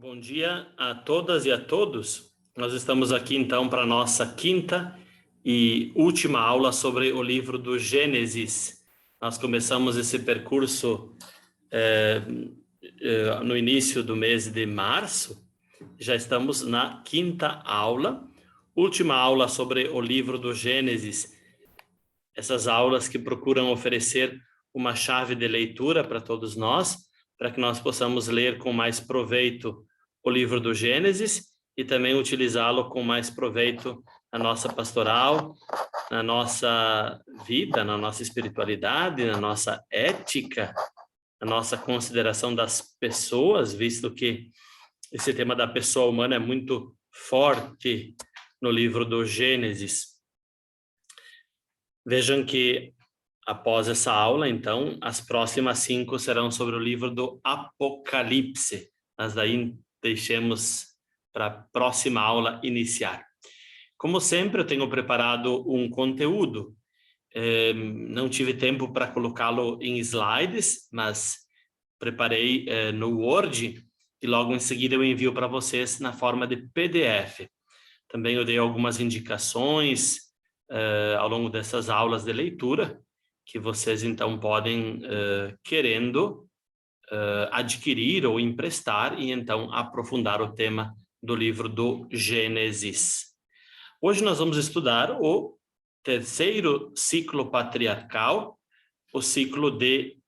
Bom dia a todas e a todos. Nós estamos aqui então para a nossa quinta e última aula sobre o livro do Gênesis. Nós começamos esse percurso no início do mês de março. Já estamos na quinta aula, última aula sobre o livro do Gênesis. Essas aulas que procuram oferecer uma chave de leitura para todos nós, para que nós possamos ler com mais proveito o livro do Gênesis e também utilizá-lo com mais proveito na nossa pastoral, na nossa vida, na nossa espiritualidade, na nossa ética, na nossa consideração das pessoas, visto que esse tema da pessoa humana é muito forte no livro do Gênesis. Vejam que após essa aula, então, as próximas 5 serão sobre o livro do Apocalipse. Mas daí deixemos para a próxima aula iniciar. Como sempre, eu tenho preparado um conteúdo. Não tive tempo para colocá-lo em slides, mas preparei no Word e logo em seguida eu envio para vocês na forma de PDF. Também eu dei algumas indicações ao longo dessas aulas de leitura, que vocês então podem, querendo, adquirir ou emprestar e então aprofundar o tema do livro do Gênesis. Hoje nós vamos estudar o terceiro ciclo patriarcal, o ciclo de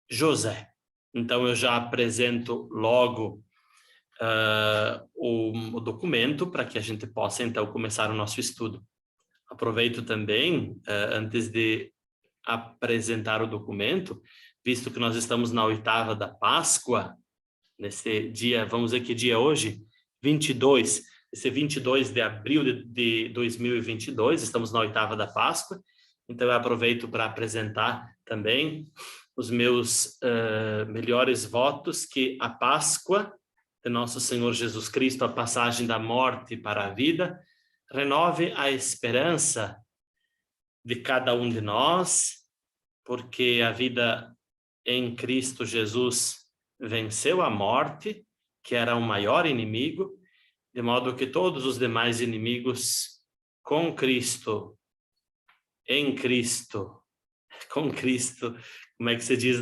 José. Então eu já apresento logo o documento para que a gente possa então começar o nosso estudo. Aproveito também, antes de apresentar o documento, visto que nós estamos na oitava da Páscoa, nesse dia, vamos ver que dia é hoje? 22, esse 22 de abril de 2022, estamos na oitava da Páscoa, então eu aproveito para apresentar também os meus melhores votos, que a Páscoa de nosso Senhor Jesus Cristo, a passagem da morte para a vida, renove a esperança de cada um de nós, porque a vida em Cristo Jesus venceu a morte, que era o maior inimigo, de modo que todos os demais inimigos com Cristo, em Cristo, com Cristo, como é que se diz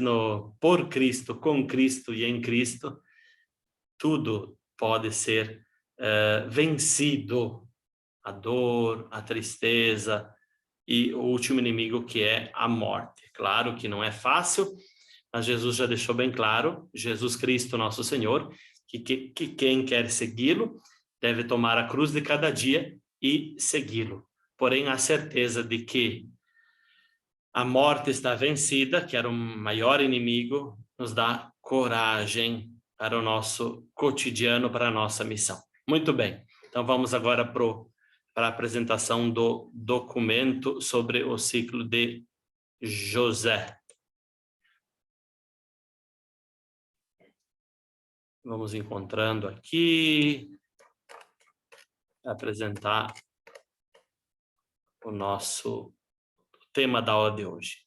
por Cristo, com Cristo e em Cristo, tudo pode ser vencido. A dor, a tristeza e o último inimigo, que é a morte. Claro que não é fácil, mas Jesus já deixou bem claro, Jesus Cristo, nosso Senhor, que quem quer segui-lo deve tomar a cruz de cada dia e segui-lo. Porém, a certeza de que a morte está vencida, que era o maior inimigo, nos dá coragem para o nosso cotidiano, para a nossa missão. Muito bem, então vamos agora para a apresentação do documento sobre o ciclo de José. Vamos encontrando aqui, apresentar o nosso tema da aula de hoje.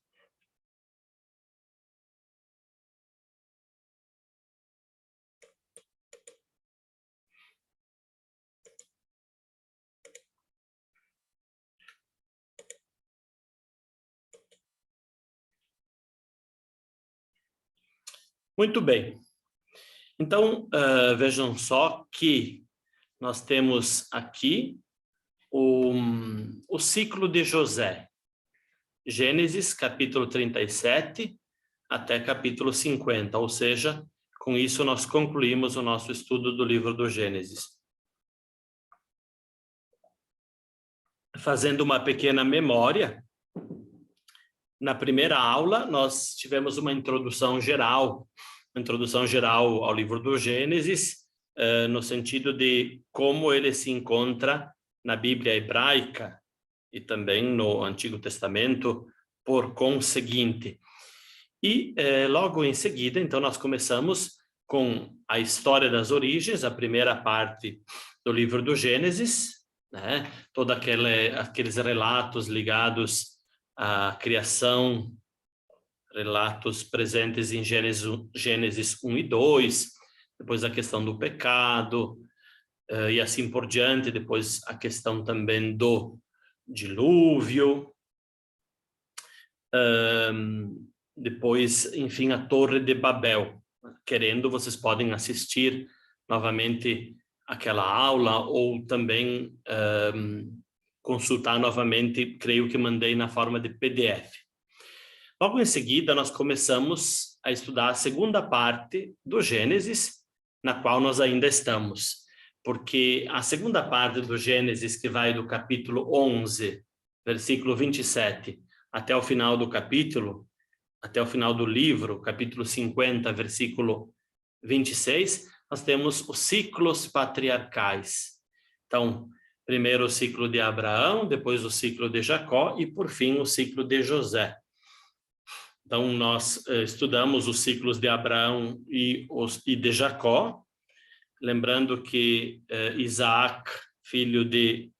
Muito bem. Então, vejam só que nós temos aqui o ciclo de José. Gênesis, capítulo 37, até capítulo 50, ou seja, com isso nós concluímos o nosso estudo do livro do Gênesis. Fazendo uma pequena memória, na primeira aula nós tivemos uma introdução geral ao livro do Gênesis, no sentido de como ele se encontra na Bíblia hebraica e também no Antigo Testamento, por conseguinte. E logo em seguida, então, nós começamos com a história das origens, a primeira parte do livro do Gênesis, né? Todos aqueles relatos ligados à criação, relatos presentes em Gênesis 1 e 2, depois a questão do pecado, e assim por diante, depois a questão também do dilúvio, depois, enfim, a Torre de Babel. Querendo, vocês podem assistir novamente aquela aula ou também consultar novamente, creio que mandei na forma de PDF. Logo em seguida, nós começamos a estudar a segunda parte do Gênesis, na qual nós ainda estamos, porque a segunda parte do Gênesis, que vai do capítulo 11, versículo 27, até o final do capítulo, até o final do livro, capítulo 50, versículo 26, nós temos os ciclos patriarcais. Então, primeiro o ciclo de Abraão, depois o ciclo de Jacó e, por fim, o ciclo de José. Então, nós estudamos os ciclos de Abraão e de Jacó, lembrando que Isaac, filho de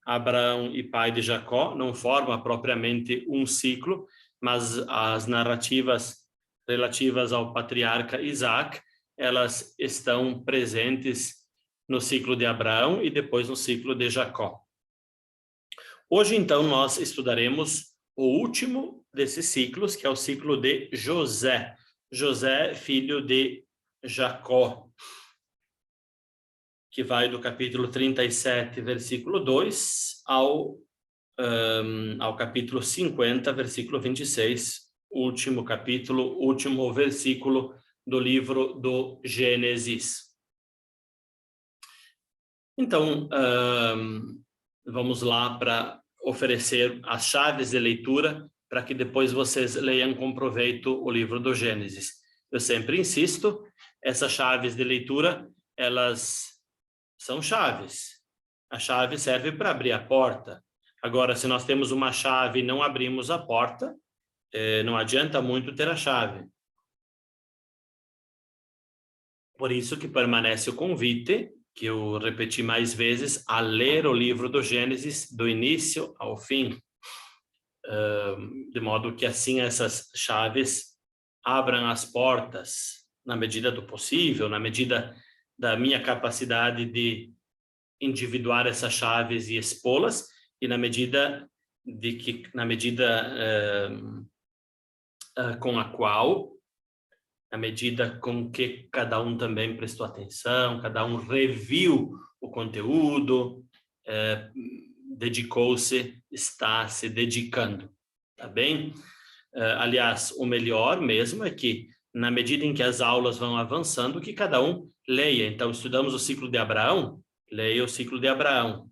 Abraão e pai de Jacó, não forma propriamente um ciclo, mas as narrativas relativas ao patriarca Isaac, elas estão presentes no ciclo de Abraão e depois no ciclo de Jacó. Hoje, então, nós estudaremos o último desses ciclos, que é o ciclo de José. José, filho de Jacó, que vai do capítulo 37, versículo 2, ao capítulo 50, versículo 26, último capítulo, último versículo do livro do Gênesis. Então, vamos lá para oferecer as chaves de leitura para que depois vocês leiam com proveito o livro do Gênesis. Eu sempre insisto, essas chaves de leitura, elas são chaves. A chave serve para abrir a porta. Agora, se nós temos uma chave e não abrimos a porta, não adianta muito ter a chave. Por isso que permanece o convite, que eu repeti mais vezes, a ler o livro do Gênesis do início ao fim, de modo que assim essas chaves abram as portas na medida do possível, na medida da minha capacidade de individuar essas chaves e expô-las, e na medida com a qual, na medida com que cada um também prestou atenção, cada um reviu o conteúdo, dedicou-se, está se dedicando, tá bem? Aliás, o melhor mesmo é que, na medida em que as aulas vão avançando, que cada um leia. Então, estudamos o ciclo de Abraão, leia o ciclo de Abraão,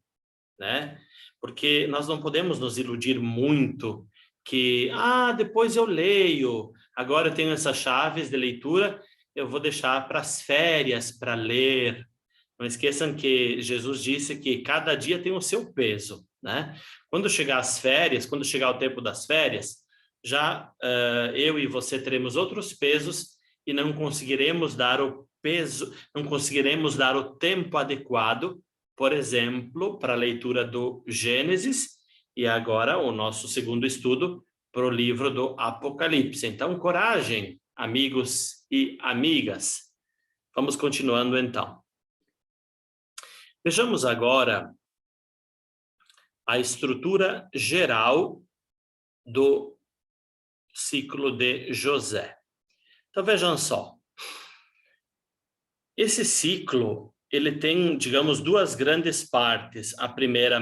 né? Porque nós não podemos nos iludir muito que, depois eu leio, agora eu tenho essas chaves de leitura, eu vou deixar para as férias para ler. Não esqueçam que Jesus disse que cada dia tem o seu peso, né? Quando chegar as férias, quando chegar o tempo das férias, já eu e você teremos outros pesos e não conseguiremos dar o peso, não conseguiremos dar o tempo adequado, por exemplo, para a leitura do Gênesis e agora o nosso segundo estudo para o livro do Apocalipse. Então, coragem, amigos e amigas. Vamos continuando então. Vejamos agora a estrutura geral do ciclo de José. Então, vejam só. Esse ciclo, ele tem, digamos, duas grandes partes. A primeira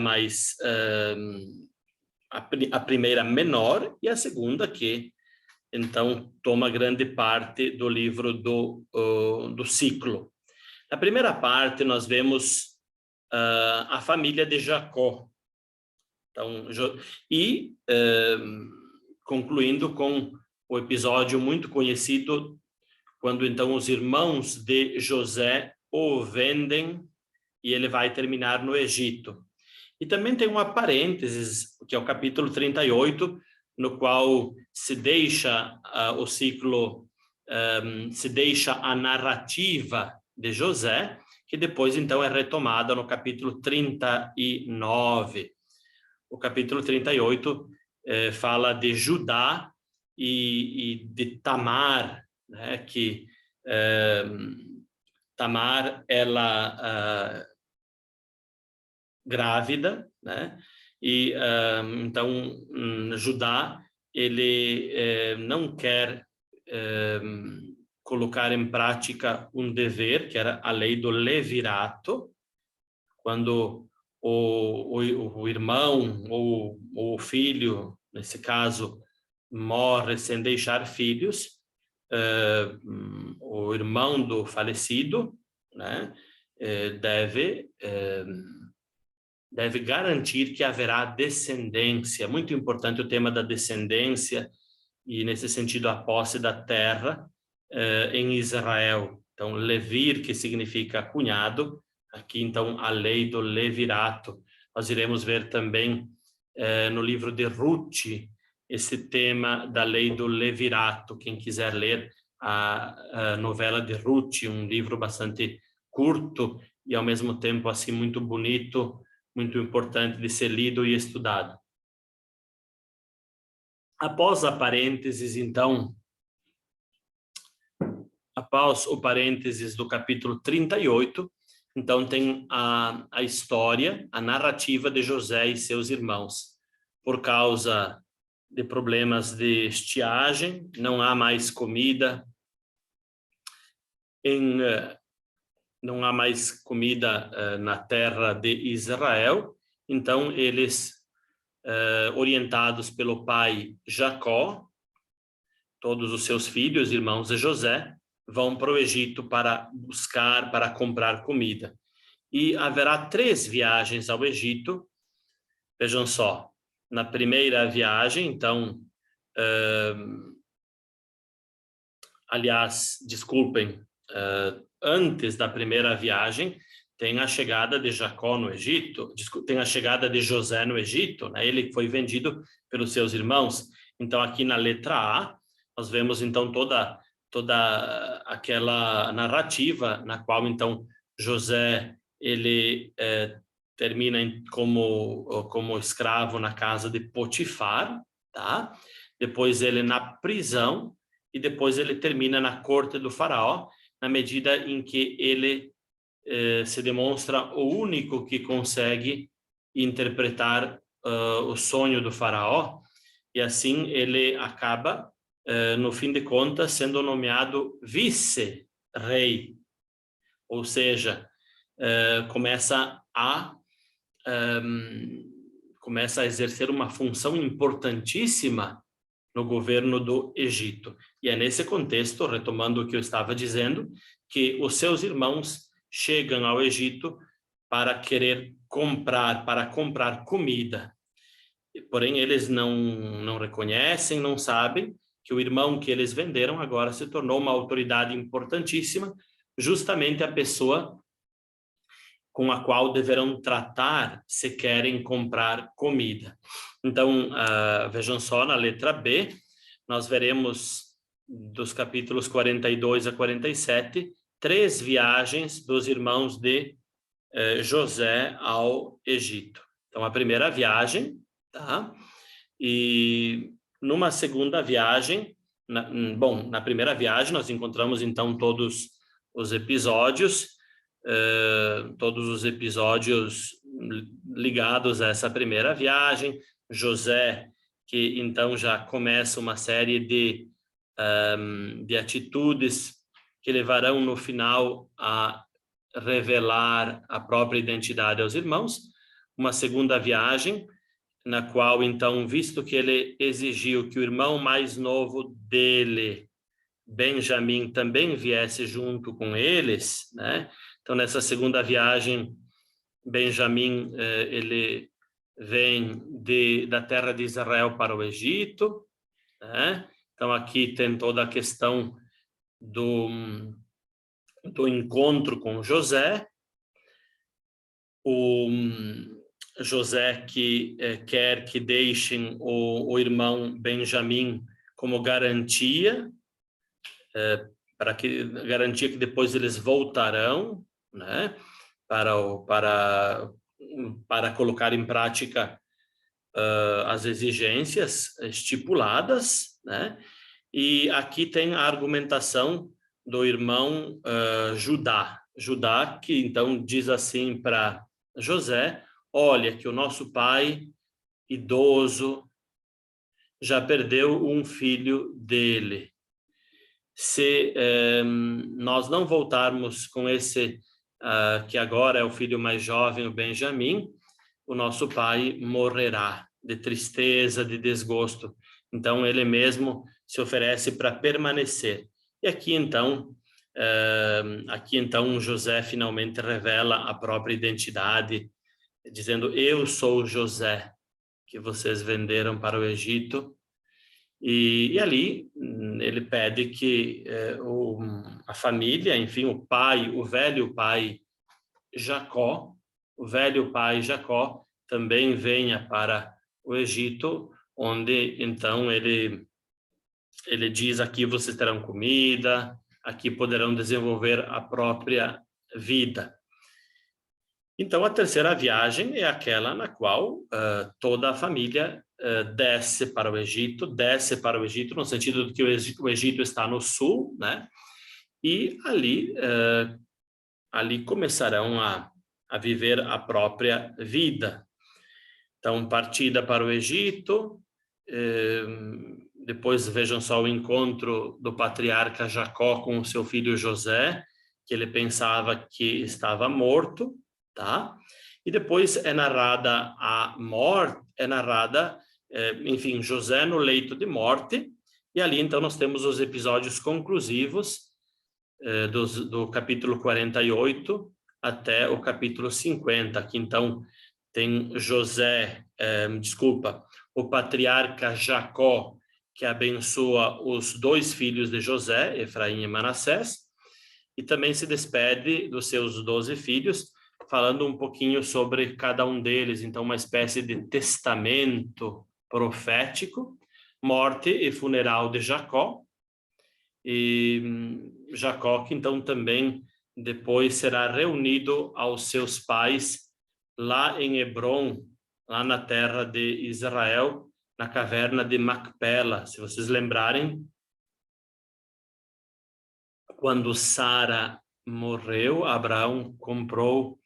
a primeira menor e a segunda que, então, toma grande parte do livro do ciclo. Na primeira parte, nós vemos a família de Jacó. Então, concluindo com o episódio muito conhecido, quando então os irmãos de José o vendem e ele vai terminar no Egito. E também tem uma parênteses, que é o capítulo 38, no qual se deixa o ciclo, se deixa a narrativa de José, que depois então é retomada no capítulo 39. O capítulo 38 fala de Judá e de Tamar, né, que Tamar, ela grávida, né? E então Judá, ele não quer colocar em prática um dever, que era a lei do levirato, quando o irmão ou o filho, nesse caso, morre sem deixar filhos, o irmão do falecido, né, deve garantir que haverá descendência. Muito importante o tema da descendência e, nesse sentido, a posse da terra em Israel. Então, levir, que significa cunhado, aqui, então, a lei do levirato. Nós iremos ver também no livro de Ruth esse tema da lei do levirato. Quem quiser ler a novela de Ruth, um livro bastante curto e, ao mesmo tempo, assim, muito bonito, muito importante de ser lido e estudado. Após a parênteses, então, após o parênteses do capítulo 38, então tem a história, a narrativa de José e seus irmãos. Por causa de problemas de estiagem, não há mais comida, não há mais comida na terra de Israel, então eles, orientados pelo pai Jacó, todos os seus filhos, irmãos de José, vão para o Egito para buscar, para comprar comida. E haverá 3 viagens ao Egito. Vejam só, na primeira viagem, então, aliás, desculpem, antes da primeira viagem, tem a chegada de Jacó no Egito, tem a chegada de José no Egito, né? Ele foi vendido pelos seus irmãos. Então, aqui na letra A, nós vemos, então, toda aquela narrativa na qual, então, José, ele termina como escravo na casa de Potifar, tá? Depois ele na prisão, e depois ele termina na corte do faraó, na medida em que ele se demonstra o único que consegue interpretar o sonho do faraó, e assim ele acaba, no fim de contas, sendo nomeado vice-rei, ou seja, começa a exercer uma função importantíssima no governo do Egito. E é nesse contexto, retomando o que eu estava dizendo, que os seus irmãos chegam ao Egito para comprar comida. Porém, eles não reconhecem, não sabem que o irmão que eles venderam agora se tornou uma autoridade importantíssima, justamente a pessoa com a qual deverão tratar se querem comprar comida. Então, vejam só, na letra B, nós veremos dos capítulos 42 a 47, 3 viagens dos irmãos de José ao Egito. Então, a primeira viagem, tá? E numa segunda viagem, na primeira viagem nós encontramos, então, todos os episódios ligados a essa primeira viagem. José, que então já começa uma série de atitudes que levarão no final a revelar a própria identidade aos irmãos. Uma segunda viagem, na qual então, visto que ele exigiu que o irmão mais novo dele, Benjamim, também viesse junto com eles, né? Então, nessa segunda viagem, Benjamim, ele vem da terra de Israel para o Egito, né? Então, aqui tem toda a questão do encontro com José. O José que quer que deixem o irmão Benjamim como garantia, garantia que depois eles voltarão, né, para colocar em prática as exigências estipuladas, né? E aqui tem a argumentação do irmão Judá. Judá, que então diz assim para José: olha que o nosso pai idoso já perdeu um filho dele. Se nós não voltarmos com esse, que agora é o filho mais jovem, o Benjamim, o nosso pai morrerá de tristeza, de desgosto. Então, ele mesmo se oferece para permanecer. E aqui então, José finalmente revela a própria identidade, dizendo: eu sou José, que vocês venderam para o Egito. E ali ele pede que a família, enfim, o pai, o velho pai Jacó, também venha para o Egito, onde então ele diz: aqui vocês terão comida, aqui poderão desenvolver a própria vida. Então, a terceira viagem é aquela na qual toda a família desce para o Egito no sentido de que o Egito está no sul, né? E ali começarão a viver a própria vida. Então, partida para o Egito, depois vejam só o encontro do patriarca Jacó com o seu filho José, que ele pensava que estava morto, tá? E depois é narrada a morte, enfim, José no leito de morte, e ali então nós temos os episódios conclusivos do capítulo 48 até o capítulo 50, que então tem o patriarca Jacó, que abençoa os dois filhos de José, Efraim e Manassés, e também se despede dos seus 12 filhos, falando um pouquinho sobre cada um deles, então uma espécie de testamento profético, morte e funeral de Jacó, e Jacó que então também depois será reunido aos seus pais lá em Hebrom, lá na terra de Israel, na caverna de Macpela. Se vocês lembrarem, quando Sara morreu, Abraão comprou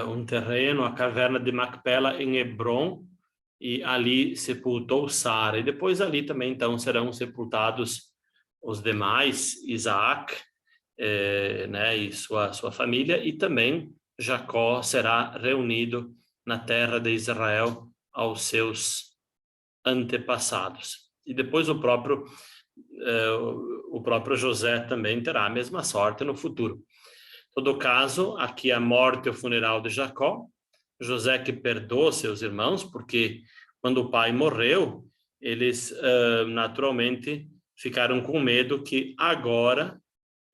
um terreno, a caverna de Macpela em Hebrom, e ali sepultou Sara. E depois ali também então serão sepultados os demais, Isaac, né, e sua família, e também Jacó será reunido na terra de Israel aos seus antepassados. E depois o próprio José também terá a mesma sorte no futuro. Em todo caso, aqui a morte e o funeral de Jacó, José que perdoa seus irmãos, porque quando o pai morreu, eles naturalmente ficaram com medo que agora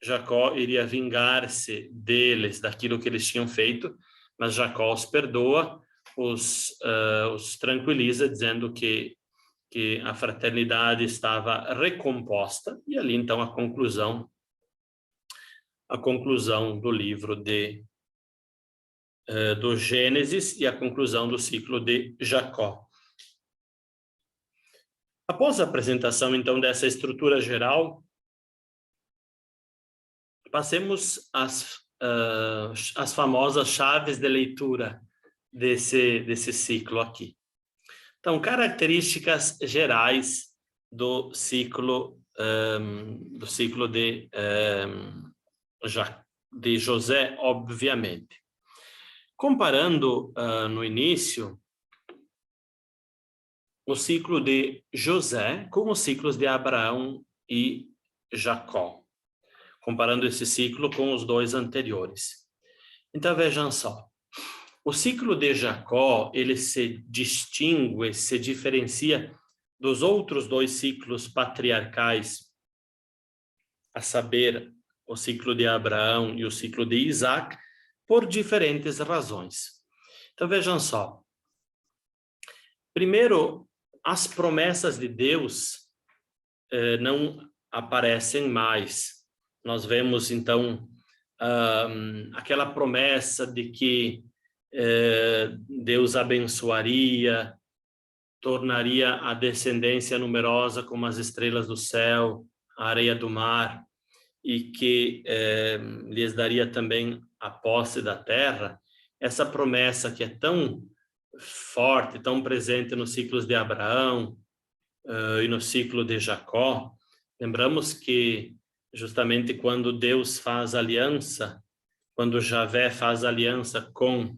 Jacó iria vingar-se deles, daquilo que eles tinham feito, mas Jacó os perdoa, os tranquiliza, dizendo que a fraternidade estava recomposta, e ali então a conclusão do livro do Gênesis e a conclusão do ciclo de Jacó. Após a apresentação então dessa estrutura geral, passemos às famosas chaves de leitura desse ciclo aqui. Então, características gerais do ciclo de José, obviamente. Comparando no início o ciclo de José com os ciclos de Abraão e Jacó, comparando esse ciclo com os dois anteriores. Então, vejam só. O ciclo de Jacó, ele se distingue, se diferencia dos outros dois ciclos patriarcais, a saber, o ciclo de Abraão e o ciclo de Isaac, por diferentes razões. Então, vejam só. Primeiro, as promessas de Deus não aparecem mais. Nós vemos, então, aquela promessa de que Deus abençoaria, tornaria a descendência numerosa como as estrelas do céu, a areia do mar. e que lhes daria também a posse da terra, essa promessa que é tão forte, tão presente nos ciclos de Abraão e no ciclo de Jacó. Lembramos que justamente quando Deus faz aliança, quando Javé faz aliança com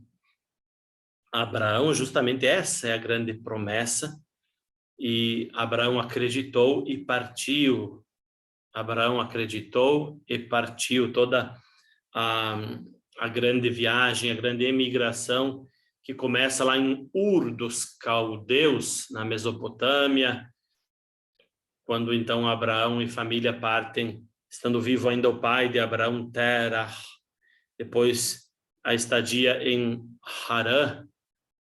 Abraão, justamente essa é a grande promessa, e Abraão acreditou e partiu. Abraão acreditou e partiu. Toda a grande viagem, a grande emigração que começa lá em Ur dos Caldeus, na Mesopotâmia, quando então Abraão e família partem, estando vivo ainda o pai de Abraão, Terah, depois a estadia em Harã,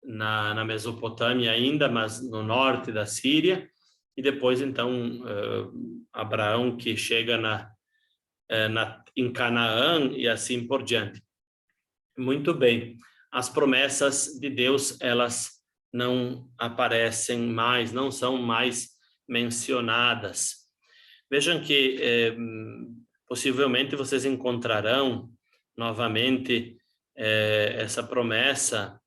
na Mesopotâmia ainda, mas no norte da Síria, e depois então Abraão que chega em Canaã e assim por diante. Muito bem, as promessas de Deus, elas não aparecem mais, não são mais mencionadas. Vejam que possivelmente vocês encontrarão novamente essa promessa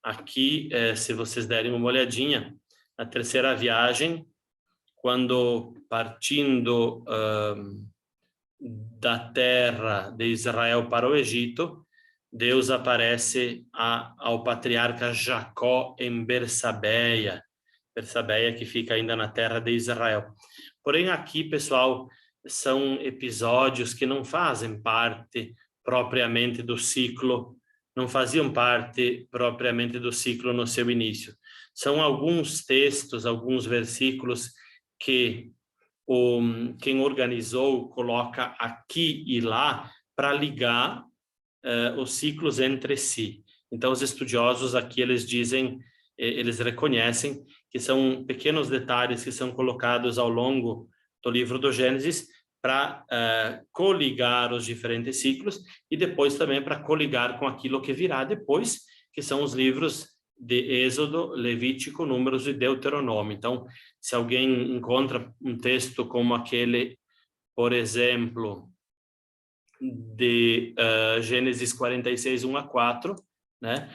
aqui, se vocês derem uma olhadinha, na terceira viagem, quando partindo da terra de Israel para o Egito, Deus aparece ao patriarca Jacó em Bersabeia, que fica ainda na terra de Israel. Porém, aqui, pessoal, são episódios que não fazem parte propriamente do ciclo, não faziam parte propriamente do ciclo no seu início. São alguns textos, alguns versículos que quem organizou coloca aqui e lá para ligar os ciclos entre si. Então, os estudiosos aqui, eles dizem, eles reconhecem que são pequenos detalhes que são colocados ao longo do livro do Gênesis para coligar os diferentes ciclos e depois também para coligar com aquilo que virá depois, que são os livros de Êxodo, Levítico, Números e Deuteronômio. Então, se alguém encontra um texto como aquele, por exemplo, de Gênesis 46, 1 a 4, né?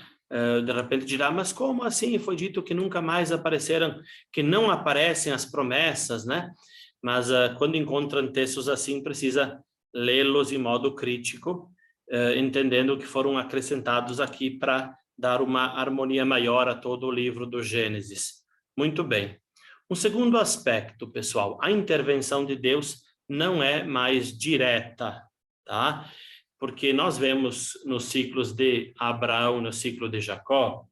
De repente dirá, mas como assim? Foi dito que nunca mais apareceram, que não aparecem as promessas, né? Mas quando encontram textos assim, precisa lê-los de modo crítico, entendendo que foram acrescentados aqui para dar uma harmonia maior a todo o livro do Gênesis. Muito bem. Um segundo aspecto, pessoal, a intervenção de Deus não é mais direta, tá? Porque nós vemos nos ciclos de Abraão, no ciclo de Jacó,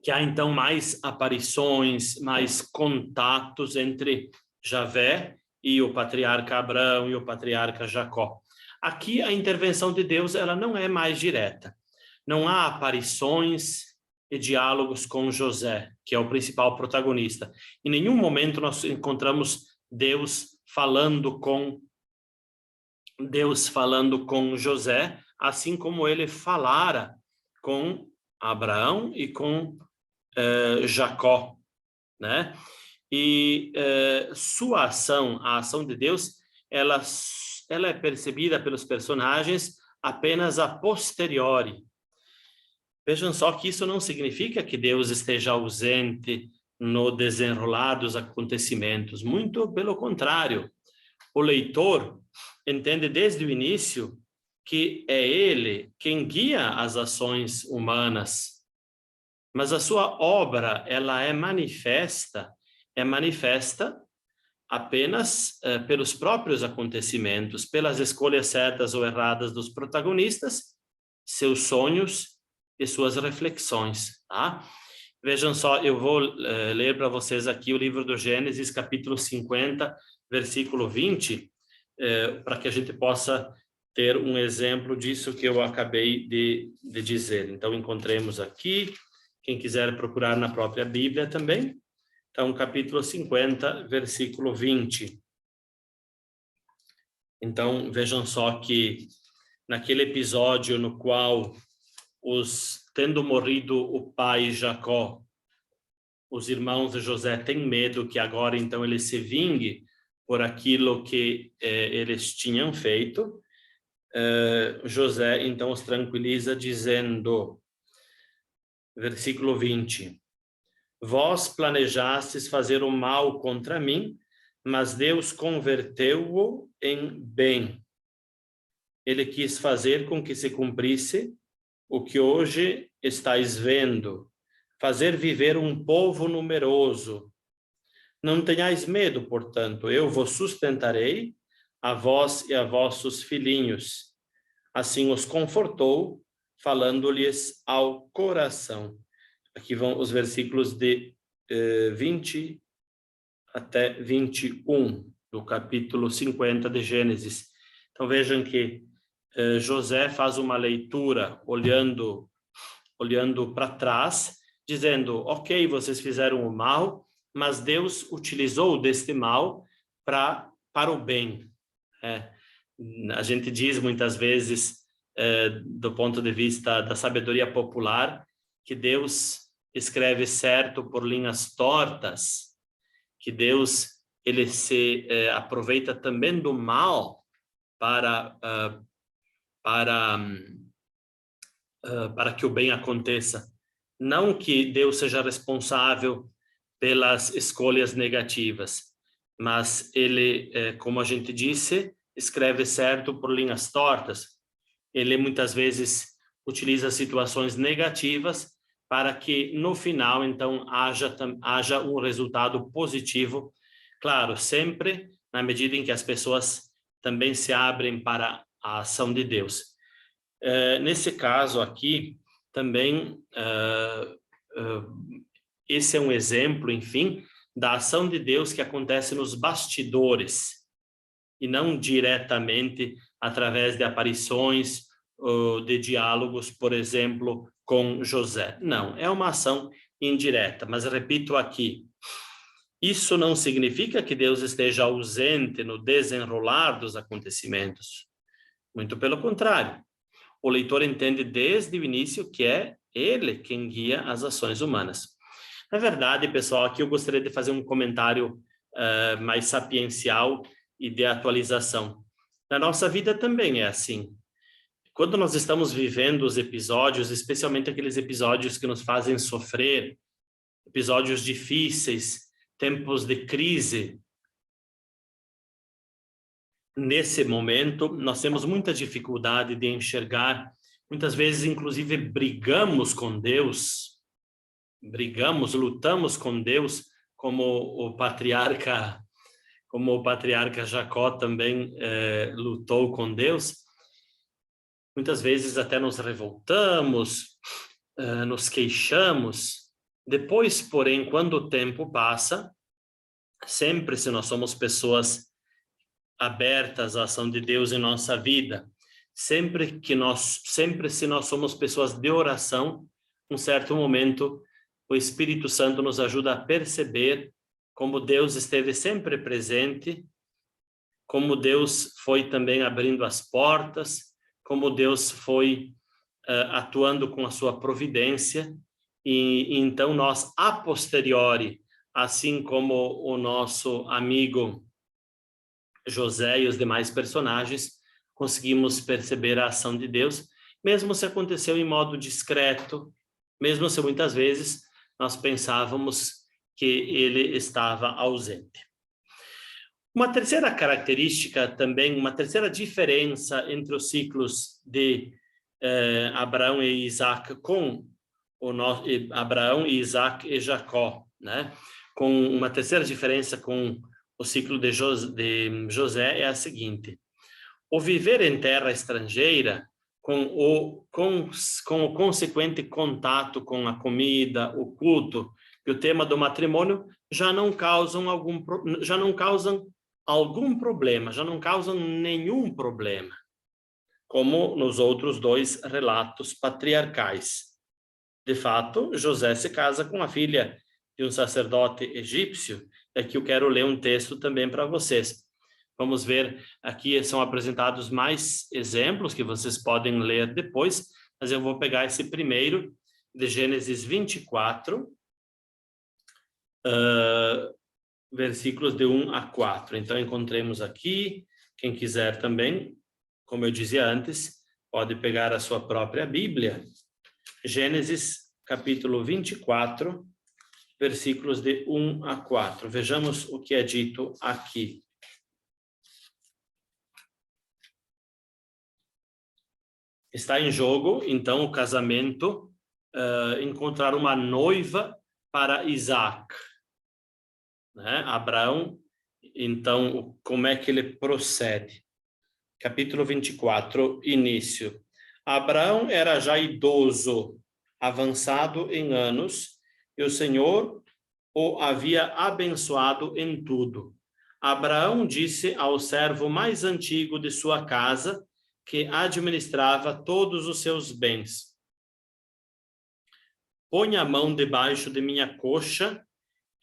que há então mais aparições, mais contatos entre Javé e o patriarca Abraão e o patriarca Jacó. Aqui a intervenção de Deus, ela não é mais direta. Não há aparições e diálogos com José, que é o principal protagonista. Em nenhum momento nós encontramos Deus falando com José, assim como ele falara com Abraão e com Jacó, né? E sua ação, a ação de Deus, ela é percebida pelos personagens apenas a posteriori. Vejam só que isso não significa que Deus esteja ausente no desenrolar dos acontecimentos, muito pelo contrário. O leitor entende desde o início que é ele quem guia as ações humanas, mas a sua obra, ela é manifesta apenas pelos próprios acontecimentos, pelas escolhas certas ou erradas dos protagonistas, seus sonhos e suas reflexões, tá? Vejam só, eu vou ler para vocês aqui o livro do Gênesis, capítulo 50, versículo 20, para que a gente possa ter um exemplo disso que eu acabei de dizer. Então, encontremos aqui, quem quiser procurar na própria Bíblia também. Então, capítulo 50, versículo 20. Então, vejam só que naquele episódio no qual, tendo morrido o pai Jacó, os irmãos de José têm medo que agora, então, ele se vingue por aquilo que eles tinham feito, José então os tranquiliza dizendo, versículo 20, vós planejastes fazer o mal contra mim, mas Deus converteu-o em bem. Ele quis fazer com que se cumprisse o que hoje estáis vendo, fazer viver um povo numeroso. Não tenhais medo, portanto, eu vos sustentarei, a vós e a vossos filhinhos. Assim os confortou, falando-lhes ao coração. Aqui vão os versículos de 20 até 21, do capítulo 50 de Gênesis. Então vejam que José faz uma leitura olhando para trás, dizendo, ok, vocês fizeram o mal, mas Deus utilizou deste mal para o bem. A gente diz muitas vezes, do ponto de vista da sabedoria popular, que Deus escreve certo por linhas tortas, que Deus ele se aproveita também do mal para que o bem aconteça. Não que Deus seja responsável pelas escolhas negativas, mas ele, como a gente disse, escreve certo por linhas tortas. Ele muitas vezes utiliza situações negativas para que no final, então, haja um resultado positivo. Claro, sempre na medida em que as pessoas também se abrem para a ação de Deus. Nesse caso aqui, também, esse é um exemplo, enfim, da ação de Deus que acontece nos bastidores, e não diretamente através de aparições ou de diálogos, por exemplo, com José. Não, é uma ação indireta, mas repito aqui, isso não significa que Deus esteja ausente no desenrolar dos acontecimentos. Muito pelo contrário. O leitor entende desde o início que é ele quem guia as ações humanas. Na verdade, pessoal, aqui eu gostaria de fazer um comentário mais sapiencial e de atualização. Na nossa vida também é assim. Quando nós estamos vivendo os episódios, especialmente aqueles episódios que nos fazem sofrer, episódios difíceis, tempos de crise, nesse momento, nós temos muita dificuldade de enxergar, muitas vezes, inclusive, brigamos com Deus, lutamos com Deus, como o patriarca Jacó também lutou com Deus. Muitas vezes até nos revoltamos, nos queixamos. Depois, porém, quando o tempo passa, sempre se nós somos pessoas abertas à ação de Deus em nossa vida, sempre se nós somos pessoas de oração, um certo momento o Espírito Santo nos ajuda a perceber como Deus esteve sempre presente, como Deus foi também abrindo as portas, como Deus foi atuando com a sua providência, e então nós, a posteriori, assim como o nosso amigo José e os demais personagens, conseguimos perceber a ação de Deus, mesmo se aconteceu em modo discreto, mesmo se muitas vezes nós pensávamos que ele estava ausente. Uma terceira característica também, uma terceira diferença entre os ciclos de Abraão e Isaac com Abraão e Isaac e Jacó, né? Com uma terceira diferença com o ciclo de José é a seguinte: o viver em terra estrangeira, com o consequente contato com a comida, o culto e o tema do matrimônio, já não causam nenhum problema, como nos outros dois relatos patriarcais. De fato, José se casa com a filha de um sacerdote egípcio. Aqui eu quero ler um texto também para vocês. Vamos ver, aqui são apresentados mais exemplos que vocês podem ler depois, mas eu vou pegar esse primeiro, de Gênesis 24, versículos de 1 a 4. Então, encontremos aqui, quem quiser também, como eu dizia antes, pode pegar a sua própria Bíblia. Gênesis, capítulo 24, versículos de 1 a 4. Vejamos o que é dito aqui. Está em jogo, então, o casamento, encontrar uma noiva para Isaac. Né? Abraão, então, como é que ele procede? Capítulo 24, início. Abraão era já idoso, avançado em anos, e o Senhor o havia abençoado em tudo. Abraão disse ao servo mais antigo de sua casa, que administrava todos os seus bens: põe a mão debaixo de minha coxa,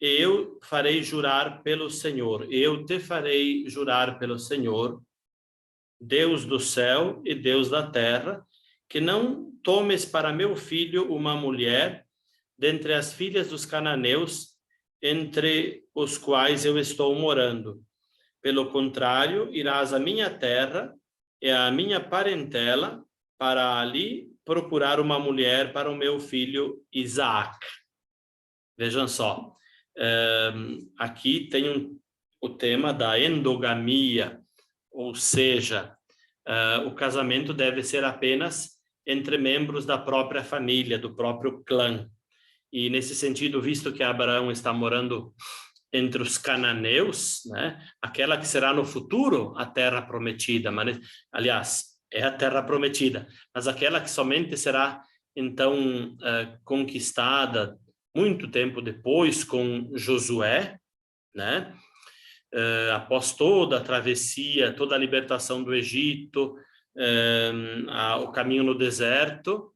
e eu farei jurar pelo Senhor. Eu te farei jurar pelo Senhor, Deus do céu e Deus da terra, que não tomes para meu filho uma mulher dentre as filhas dos cananeus, entre os quais eu estou morando. Pelo contrário, irás à minha terra e à minha parentela, para ali procurar uma mulher para o meu filho Isaac. Vejam só, aqui tem o tema da endogamia, ou seja, o casamento deve ser apenas entre membros da própria família, do próprio clã. E nesse sentido, visto que Abraão está morando entre os cananeus, né, aquela que será no futuro a terra prometida, mas, aliás, é a terra prometida, mas aquela que somente será, então, conquistada muito tempo depois com Josué, né, após toda a travessia, toda a libertação do Egito, o caminho no deserto,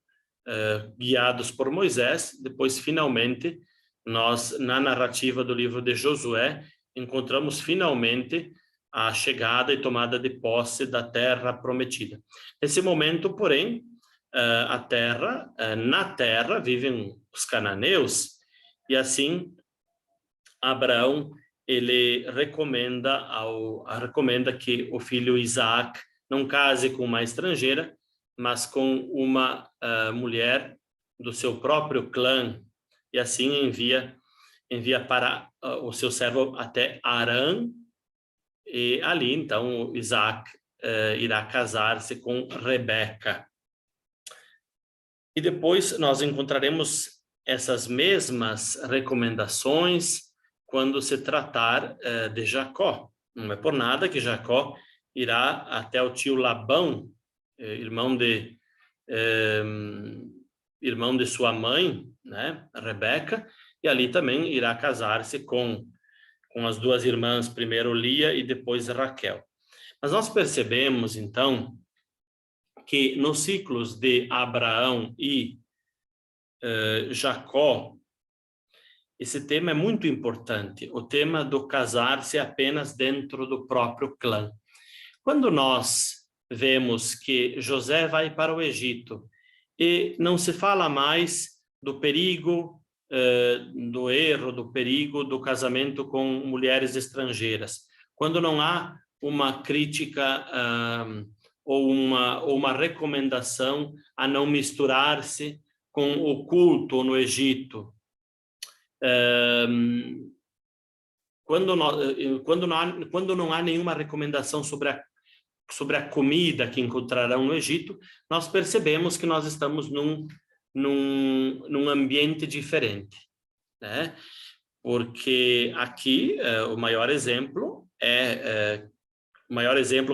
guiados por Moisés. Depois, finalmente, nós, na narrativa do livro de Josué, encontramos finalmente a chegada e tomada de posse da terra prometida. Nesse momento, porém, na terra vivem os cananeus, e assim Abraão ele recomenda que o filho Isaac não case com uma estrangeira, mas com uma mulher do seu próprio clã, e assim envia para o seu servo até Harã, e ali então Isaac irá casar-se com Rebeca. E depois nós encontraremos essas mesmas recomendações quando se tratar de Jacó. Não é por nada que Jacó irá até o tio Labão, irmão de sua mãe, né, Rebeca, e ali também irá casar-se com as duas irmãs, primeiro Lia e depois Raquel. Mas nós percebemos, então, que nos ciclos de Abraão e Jacó, esse tema é muito importante, o tema do casar-se apenas dentro do próprio clã. Quando nós vemos que José vai para o Egito e não se fala mais do perigo, do erro, do perigo do casamento com mulheres estrangeiras, quando não há uma crítica ou uma recomendação a não misturar-se com o culto no Egito, quando não há nenhuma recomendação sobre a comida que encontrarão no Egito, nós percebemos que nós estamos num ambiente diferente, né? Porque aqui o maior exemplo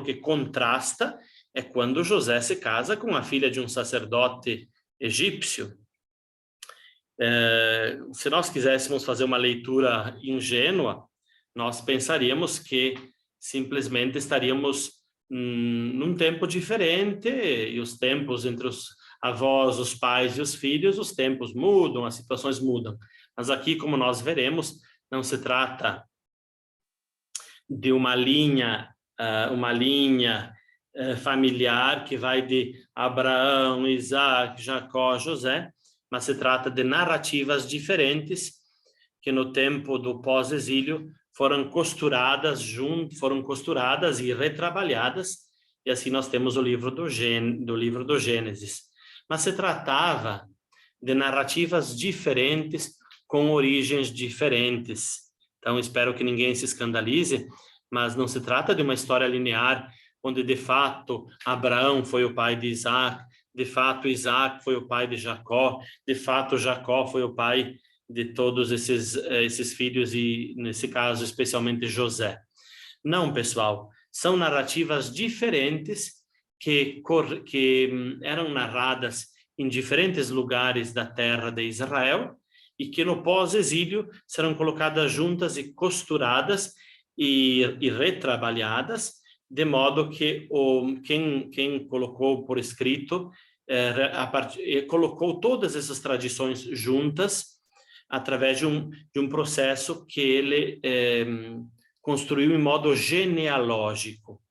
que contrasta é quando José se casa com a filha de um sacerdote egípcio. Se nós quiséssemos fazer uma leitura ingênua, nós pensaríamos que simplesmente estaríamos num tempo diferente, e os tempos entre os avós, os pais e os filhos, os tempos mudam, as situações mudam. Mas aqui, como nós veremos, não se trata de uma linha familiar que vai de Abraão, Isaac, Jacó, José, mas se trata de narrativas diferentes que no tempo do pós-exílio foram costuradas e retrabalhadas, e assim nós temos o livro do Gênesis. Mas se tratava de narrativas diferentes, com origens diferentes. Então, espero que ninguém se escandalize, mas não se trata de uma história linear, onde de fato Abraão foi o pai de Isaac, de fato Isaac foi o pai de Jacó, de fato Jacó foi o pai de todos esses filhos, e nesse caso especialmente José. Não, pessoal, são narrativas diferentes que eram narradas em diferentes lugares da terra de Israel, e que no pós-exílio serão colocadas juntas e costuradas e retrabalhadas, de modo que quem colocou por escrito colocou todas essas tradições juntas através de um processo que ele construiu em modo genealógico,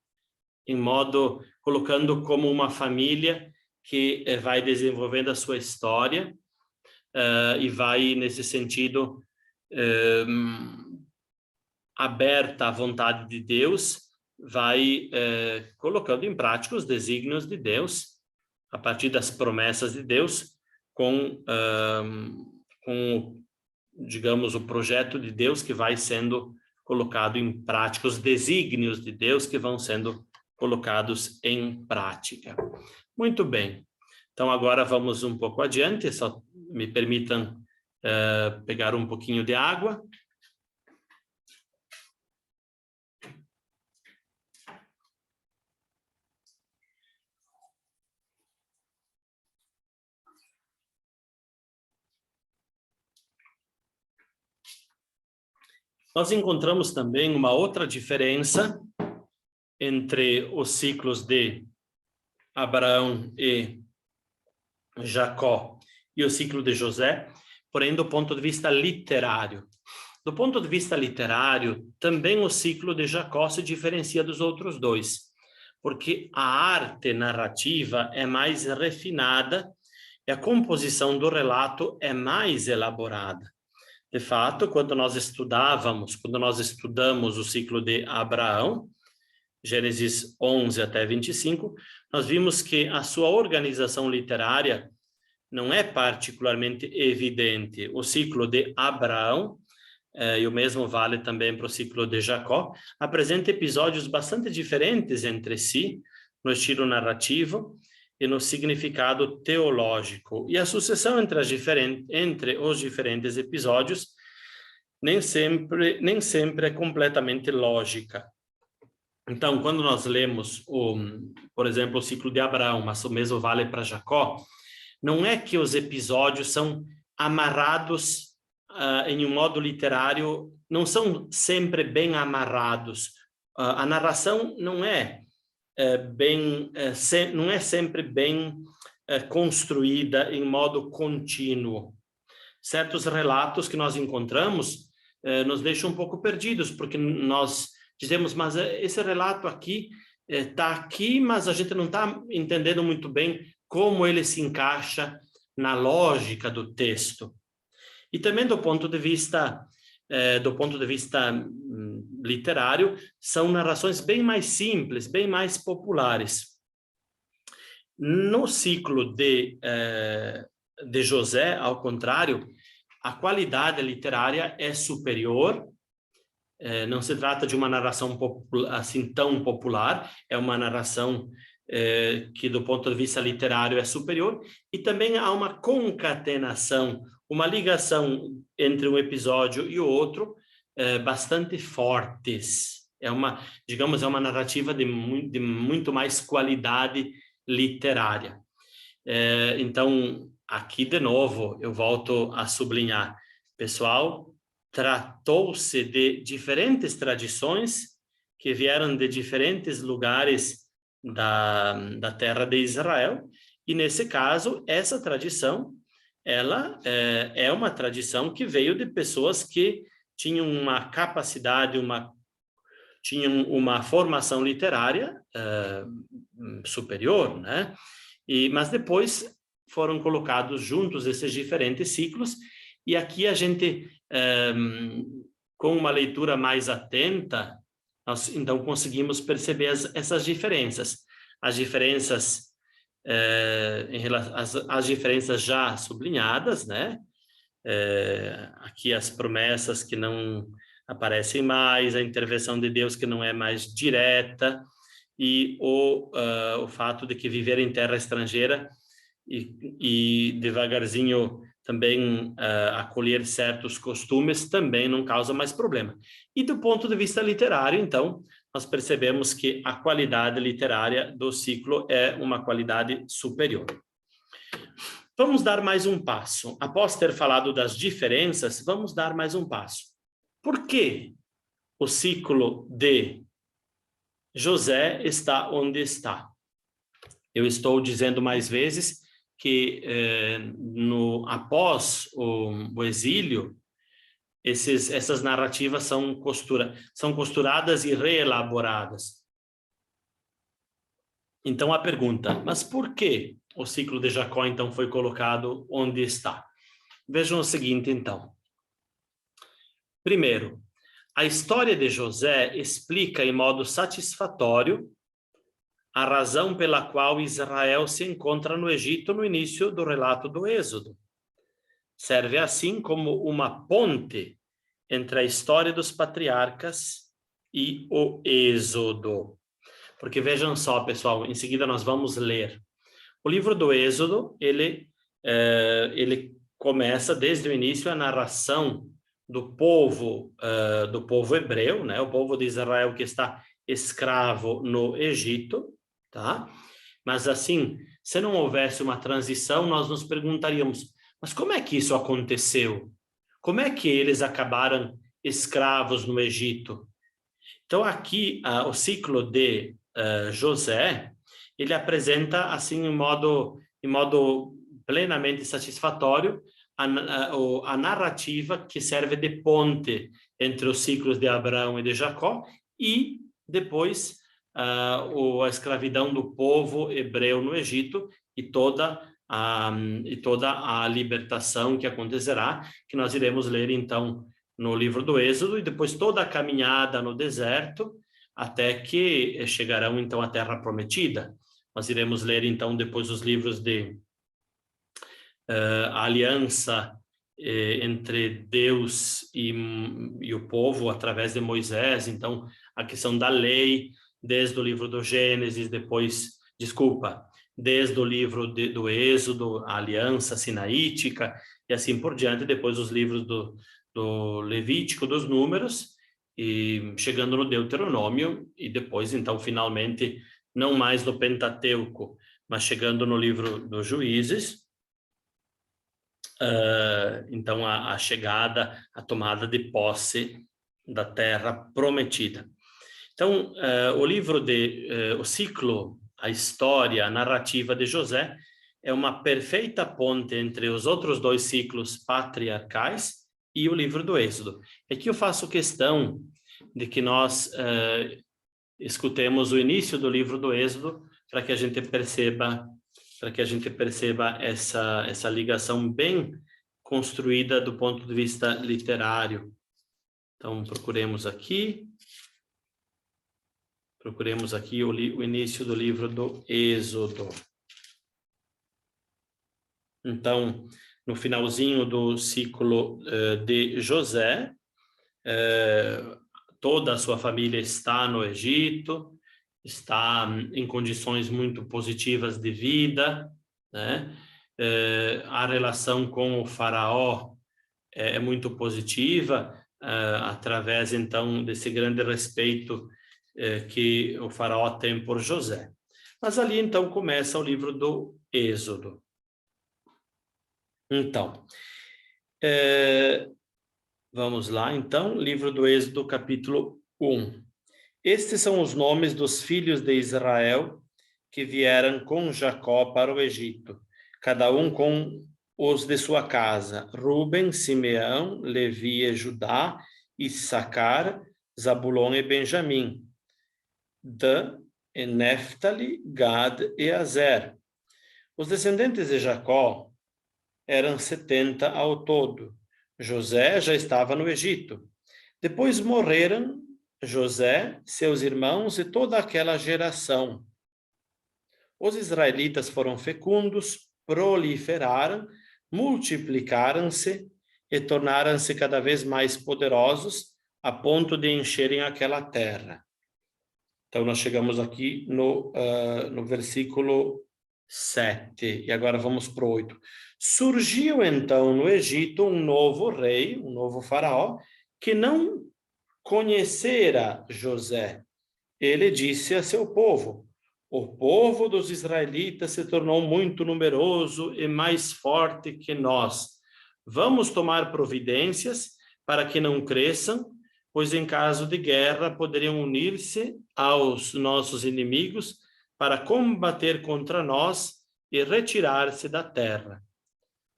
colocando como uma família que vai desenvolvendo a sua história e vai, nesse sentido, aberta à vontade de Deus, vai colocando em prática os desígnios de Deus, a partir das promessas de Deus, com digamos, o projeto de Deus que vai sendo colocado em prática, os desígnios de Deus que vão sendo colocados em prática. Muito bem. Então, agora vamos um pouco adiante, só me permitam pegar um pouquinho de água. Nós encontramos também uma outra diferença entre os ciclos de Abraão e Jacó e o ciclo de José, porém do ponto de vista literário. Do ponto de vista literário, também o ciclo de Jacó se diferencia dos outros dois, porque a arte narrativa é mais refinada e a composição do relato é mais elaborada. De fato, quando nós estudamos o ciclo de Abraão, Gênesis 11 até 25, nós vimos que a sua organização literária não é particularmente evidente. O ciclo de Abraão, e o mesmo vale também para o ciclo de Jacó, apresenta episódios bastante diferentes entre si, no estilo narrativo e no significado teológico. E a sucessão entre os diferentes episódios nem sempre é completamente lógica. Então, quando nós lemos, por exemplo, o ciclo de Abraão, mas o mesmo vale para Jacó, não é que os episódios são amarrados em um modo literário, não são sempre bem amarrados. A narração não é sempre bem construída em modo contínuo. Certos relatos que nós encontramos nos deixam um pouco perdidos, porque nós dizemos, mas esse relato aqui está aqui, mas a gente não está entendendo muito bem como ele se encaixa na lógica do texto. E também do ponto de vista literário, são narrações bem mais simples, bem mais populares. No ciclo de José, ao contrário, a qualidade literária é superior. Não se trata de uma narração assim tão popular, é uma narração que do ponto de vista literário é superior, e também há uma concatenação, uma ligação entre um episódio e o outro bastante fortes. É uma narrativa de muito mais qualidade literária. Então, aqui de novo, eu volto a sublinhar, pessoal, tratou-se de diferentes tradições que vieram de diferentes lugares da terra de Israel, e nesse caso, essa tradição, ela é uma tradição que veio de pessoas que tinham uma capacidade, tinham uma formação literária superior, né? Mas depois foram colocados juntos esses diferentes ciclos, e aqui a gente com uma leitura mais atenta, nós então conseguimos perceber essas diferenças. As diferenças, as diferenças já sublinhadas, né? Aqui as promessas que não aparecem mais, a intervenção de Deus que não é mais direta, e o fato de que viver em terra estrangeira e devagarzinho também acolher certos costumes também não causa mais problema. E do ponto de vista literário, então, nós percebemos que a qualidade literária do ciclo é uma qualidade superior. Vamos dar mais um passo. Após ter falado das diferenças, vamos dar mais um passo. Por que o ciclo de José está onde está? Eu estou dizendo mais vezes que após o exílio, essas narrativas são costuradas e reelaboradas. Então a pergunta, mas por que o ciclo de Jacó então foi colocado onde está? Vejam o seguinte então. Primeiro, a história de José explica em modo satisfatório a razão pela qual Israel se encontra no Egito no início do relato do Êxodo. Serve assim como uma ponte entre a história dos patriarcas e o Êxodo. Porque vejam só, pessoal, em seguida nós vamos ler. O livro do Êxodo, ele começa desde o início a narração do povo hebreu, né? O povo de Israel que está escravo no Egito, tá? Mas assim, se não houvesse uma transição, nós nos perguntaríamos, mas como é que isso aconteceu? Como é que eles acabaram escravos no Egito? Então aqui o ciclo de José, ele apresenta assim em modo plenamente satisfatório a narrativa que serve de ponte entre os ciclos de Abraão e de Jacó e depois a escravidão do povo hebreu no Egito e toda a libertação que acontecerá, que nós iremos ler então no livro do Êxodo, e depois toda a caminhada no deserto, até que chegarão então à Terra Prometida. Nós iremos ler então depois os livros de aliança entre Deus e o povo através de Moisés, então a questão da lei, desde o livro do Gênesis, desde o livro do Êxodo, a aliança sinaítica, e assim por diante, depois os livros do Levítico, dos Números, e chegando no Deuteronômio, e depois, então, finalmente, não mais no Pentateuco, mas chegando no livro dos Juízes, então a chegada, a tomada de posse da terra prometida. Então, o ciclo, a história, a narrativa de José é uma perfeita ponte entre os outros dois ciclos patriarcais e o livro do Êxodo. Aqui eu faço questão de que nós escutemos o início do livro do Êxodo para que a gente perceba essa ligação bem construída do ponto de vista literário. Então, procuremos aqui o início do livro do Êxodo. Então, no finalzinho do ciclo de José, toda a sua família está no Egito, está em condições muito positivas de vida, né? A relação com o faraó é muito positiva, através, então, desse grande respeito que o faraó tem por José. Mas ali, então, começa o livro do Êxodo. Então, vamos lá, então, livro do Êxodo, capítulo 1. Estes são os nomes dos filhos de Israel que vieram com Jacó para o Egito, cada um com os de sua casa: Ruben, Simeão, Levi e Judá, Issacar, Zabulon e Benjamim, Dan, Neftali, Gad e Azer. Os descendentes de Jacó eram 70 ao todo. José já estava no Egito. Depois morreram José, seus irmãos e toda aquela geração. Os israelitas foram fecundos, proliferaram, multiplicaram-se e tornaram-se cada vez mais poderosos, a ponto de encherem aquela terra. Então, nós chegamos aqui no versículo 7, e agora vamos para o 8. Surgiu, então, no Egito um novo rei, um novo faraó, que não conhecera José. Ele disse a seu povo: o povo dos israelitas se tornou muito numeroso e mais forte que nós. Vamos tomar providências para que não cresçam, pois em caso de guerra poderiam unir-se aos nossos inimigos para combater contra nós e retirar-se da terra.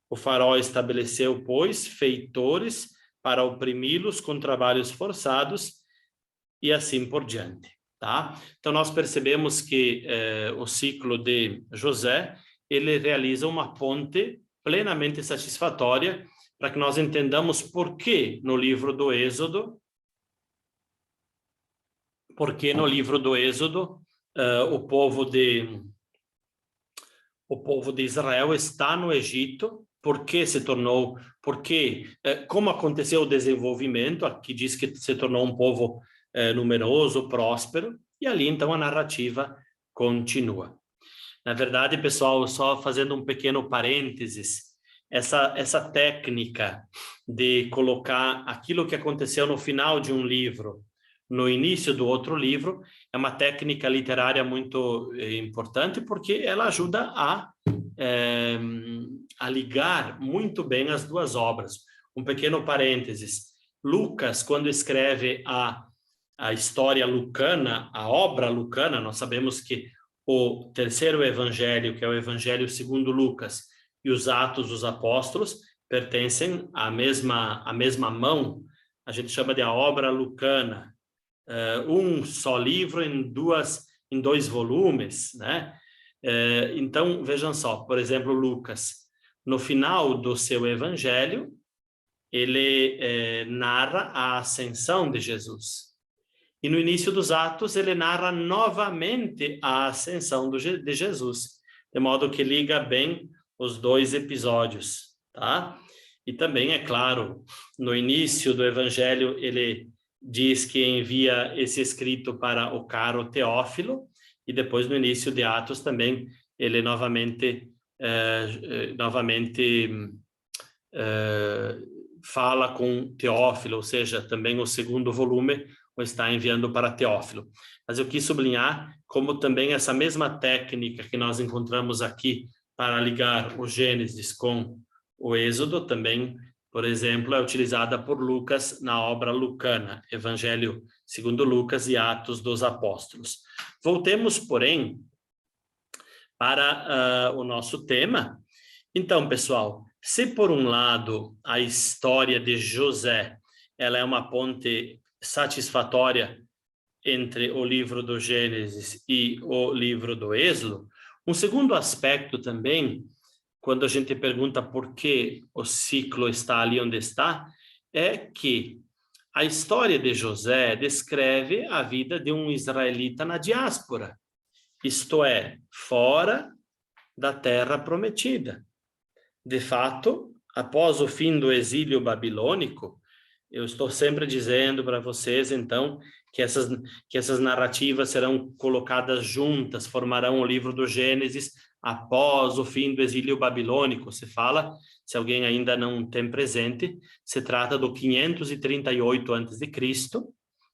O faraó estabeleceu, pois, feitores para oprimi-los com trabalhos forçados e assim por diante. Tá? Então, nós percebemos que o ciclo de José, ele realiza uma ponte plenamente satisfatória para que nós entendamos por que no livro do Êxodo, o povo de Israel está no Egito, como aconteceu o desenvolvimento, aqui diz que se tornou um povo numeroso, próspero, e ali então a narrativa continua. Na verdade, pessoal, só fazendo um pequeno parênteses, essa técnica de colocar aquilo que aconteceu no final de um livro no início do outro livro é uma técnica literária muito importante, porque ela ajuda a ligar muito bem as duas obras. Um pequeno parênteses: Lucas, quando escreve a história lucana, a obra lucana, nós sabemos que o terceiro evangelho, que é o evangelho segundo Lucas, e os Atos dos Apóstolos pertencem à mesma mão. A gente chama de a obra lucana. Um só livro em dois volumes, né? Então, vejam só, por exemplo, Lucas, no final do seu evangelho, ele narra a ascensão de Jesus. E no início dos Atos, ele narra novamente a ascensão de Jesus, de modo que liga bem os dois episódios, tá? E também, é claro, no início do evangelho, ele diz que envia esse escrito para o caro Teófilo, e depois no início de Atos também ele novamente fala com Teófilo, ou seja, também o segundo volume o está enviando para Teófilo. Mas eu quis sublinhar como também essa mesma técnica que nós encontramos aqui para ligar o Gênesis com o Êxodo também, por exemplo, é utilizada por Lucas na obra lucana, Evangelho segundo Lucas e Atos dos Apóstolos. Voltemos, porém, para o nosso tema. Então, pessoal, se por um lado a história de José ela é uma ponte satisfatória entre o livro do Gênesis e o livro do Êxodo, um segundo aspecto também, quando a gente pergunta por que o ciclo está ali onde está, é que a história de José descreve a vida de um israelita na diáspora, isto é, fora da terra prometida. De fato, após o fim do exílio babilônico, eu estou sempre dizendo para vocês, então, que essas narrativas serão colocadas juntas, formarão o livro do Gênesis após o fim do exílio babilônico. Se fala, se alguém ainda não tem presente, se trata do 538 a.C.,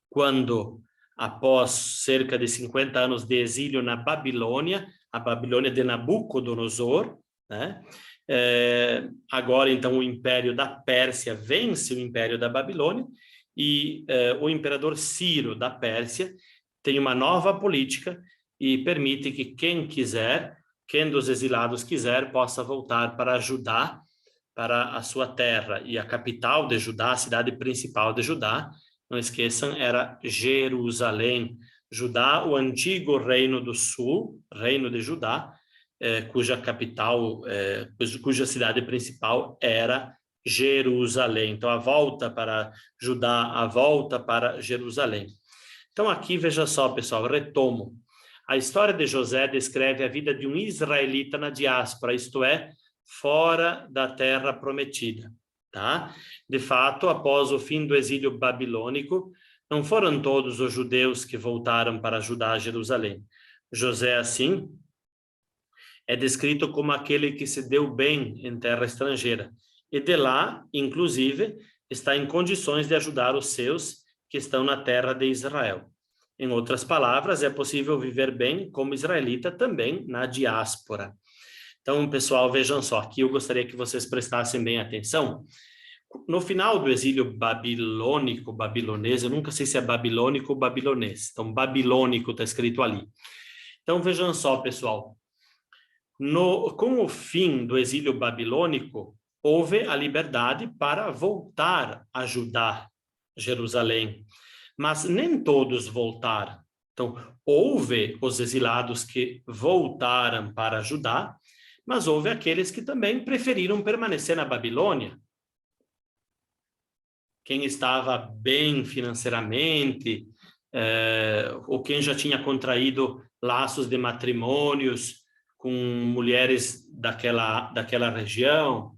quando, após cerca de 50 anos de exílio na Babilônia, a Babilônia de Nabucodonosor, né? Agora, então, o Império da Pérsia vence o Império da Babilônia e o imperador Ciro da Pérsia tem uma nova política e permite que quem dos exilados quiser, possa voltar para Judá, para a sua terra. E a capital de Judá, a cidade principal de Judá, não esqueçam, era Jerusalém. Judá, o antigo reino do sul, reino de Judá, cuja capital, cuja cidade principal era Jerusalém. Então, a volta para Judá, a volta para Jerusalém. Então, aqui, veja só, pessoal, retomo. A história de José descreve a vida de um israelita na diáspora, isto é, fora da terra prometida, tá? De fato, após o fim do exílio babilônico, não foram todos os judeus que voltaram para Judá, Jerusalém. José, assim, é descrito como aquele que se deu bem em terra estrangeira. E de lá, inclusive, está em condições de ajudar os seus que estão na terra de Israel. Em outras palavras, é possível viver bem como israelita também na diáspora. Então, pessoal, vejam só, aqui eu gostaria que vocês prestassem bem atenção. No final do exílio babilônico, babilonês, eu nunca sei se é babilônico ou babilonês. Então, babilônico está escrito ali. Então, vejam só, pessoal. Com o fim do exílio babilônico, houve a liberdade para voltar a Judá, Jerusalém. Mas nem todos voltaram. Então, houve os exilados que voltaram para Judá, mas houve aqueles que também preferiram permanecer na Babilônia. Quem estava bem financeiramente, ou quem já tinha contraído laços de matrimônios com mulheres daquela região,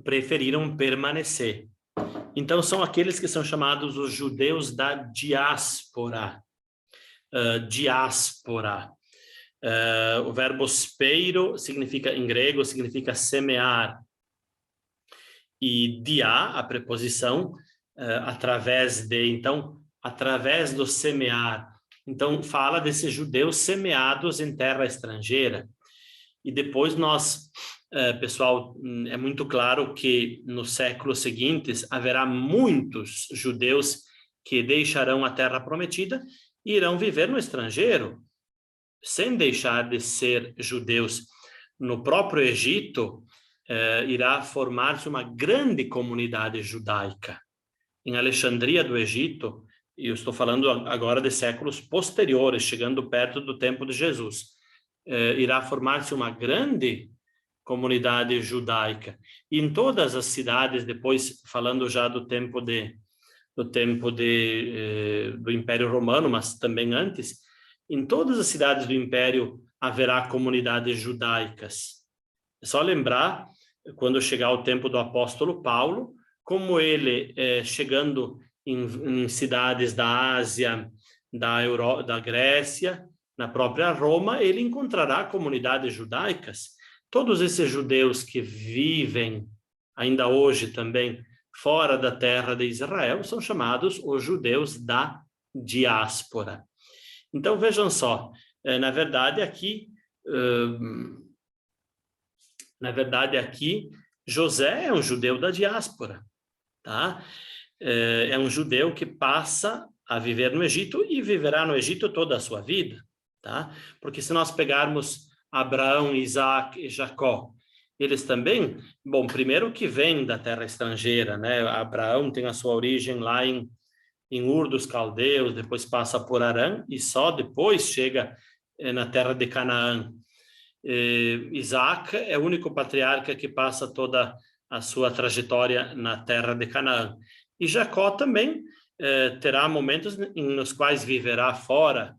preferiram permanecer. Então, são aqueles que são chamados os judeus da diáspora. O verbo speiro significa, em grego, significa semear. E dia, a preposição, através do semear. Então, fala desses judeus semeados em terra estrangeira. E depois pessoal, é muito claro que nos séculos seguintes haverá muitos judeus que deixarão a terra prometida e irão viver no estrangeiro, sem deixar de ser judeus. No próprio Egito, irá formar-se uma grande comunidade judaica. Em Alexandria do Egito, e eu estou falando agora de séculos posteriores, chegando perto do tempo de Jesus, irá formar-se uma grande comunidade judaica. E em todas as cidades, depois falando já do tempo do Império Romano, mas também antes, em todas as cidades do Império haverá comunidades judaicas. É só lembrar, quando chegar o tempo do apóstolo Paulo, como ele, chegando em cidades da Ásia, da Grécia, na própria Roma, ele encontrará comunidades judaicas. Todos esses judeus que vivem ainda hoje também fora da terra de Israel são chamados os judeus da diáspora. Então, vejam só, na verdade aqui, José é um judeu da diáspora, tá? É um judeu que passa a viver no Egito e viverá no Egito toda a sua vida, tá? Porque se nós pegarmos Abraão, Isaac e Jacó, eles também, bom, primeiro que vêm da terra estrangeira, né? Abraão tem a sua origem lá em Ur dos Caldeus, depois passa por Harã e só depois chega na terra de Canaã. Isaac é o único patriarca que passa toda a sua trajetória na terra de Canaã. E Jacó também terá momentos nos quais viverá fora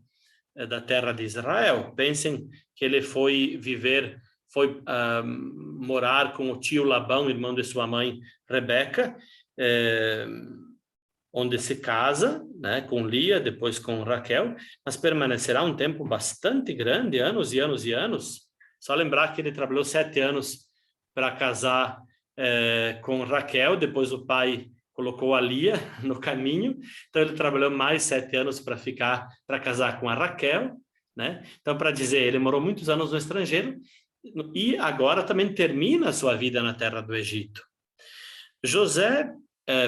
da terra de Israel. Pensem que ele foi morar com o tio Labão, irmão de sua mãe Rebeca, onde se casa, né, com Lia, depois com Raquel, mas permanecerá um tempo bastante grande, anos e anos e anos. Só lembrar que ele trabalhou 7 anos para casar com Raquel, depois o pai colocou a Lia no caminho, então ele trabalhou mais 7 anos para casar com a Raquel, né? Então, para dizer, ele morou muitos anos no estrangeiro e agora também termina a sua vida na terra do Egito. José,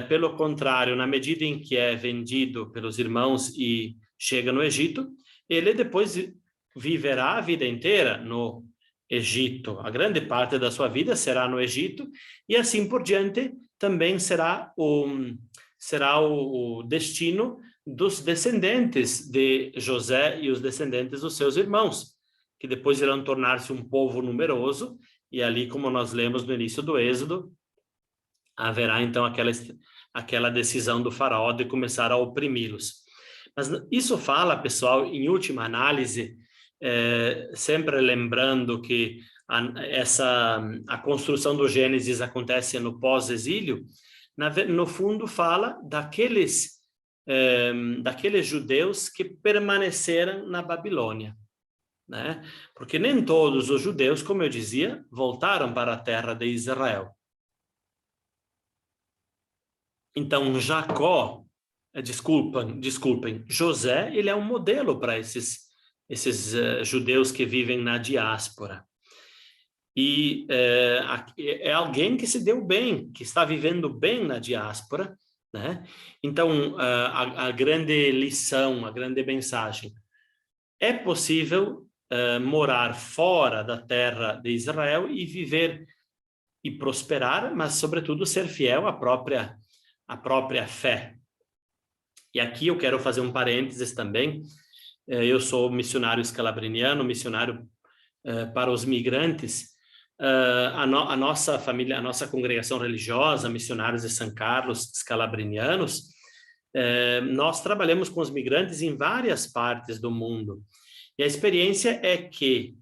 pelo contrário, na medida em que é vendido pelos irmãos e chega no Egito, ele depois viverá a vida inteira no Egito. A grande parte da sua vida será no Egito e assim por diante também será o destino dos descendentes de José e os descendentes dos seus irmãos, que depois irão tornar-se um povo numeroso e ali, como nós lemos no início do Êxodo, haverá então aquela decisão do faraó de começar a oprimi-los. Mas isso fala, pessoal, em última análise, sempre lembrando que a construção do Gênesis acontece no pós-exílio, no fundo fala daqueles judeus que permaneceram na Babilônia, né? Porque nem todos os judeus, como eu dizia, voltaram para a terra de Israel. Então, desculpem, José, ele é um modelo para esses judeus que vivem na diáspora. E é alguém que se deu bem, que está vivendo bem na diáspora, né? Então, a grande lição, a grande mensagem, é possível morar fora da terra de Israel e viver e prosperar, mas, sobretudo, ser fiel à própria fé. E aqui eu quero fazer um parênteses também. Eu sou missionário escalabriniano, missionário para os migrantes. A nossa família, a nossa congregação religiosa, Missionários de São Carlos Escalabrinianos, nós trabalhamos com os migrantes em várias partes do mundo. E a experiência é que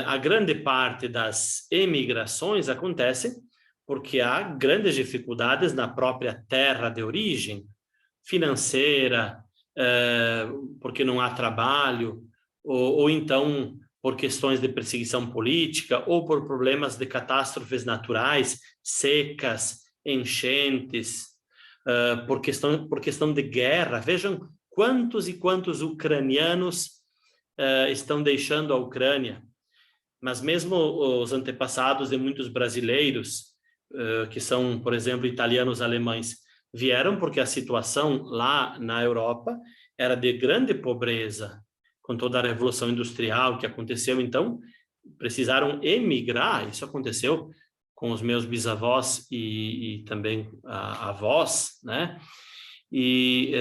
a grande parte das emigrações acontece porque há grandes dificuldades na própria terra de origem, financeira, porque não há trabalho, ou então por questões de perseguição política, ou por problemas de catástrofes naturais, secas, enchentes, por questão de guerra. Vejam quantos e quantos ucranianos estão deixando a Ucrânia. Mas mesmo os antepassados de muitos brasileiros, que são, por exemplo, italianos, alemães, vieram porque a situação lá na Europa era de grande pobreza, com toda a Revolução Industrial que aconteceu. Então, precisaram emigrar. Isso aconteceu com os meus bisavós e também avós, né? E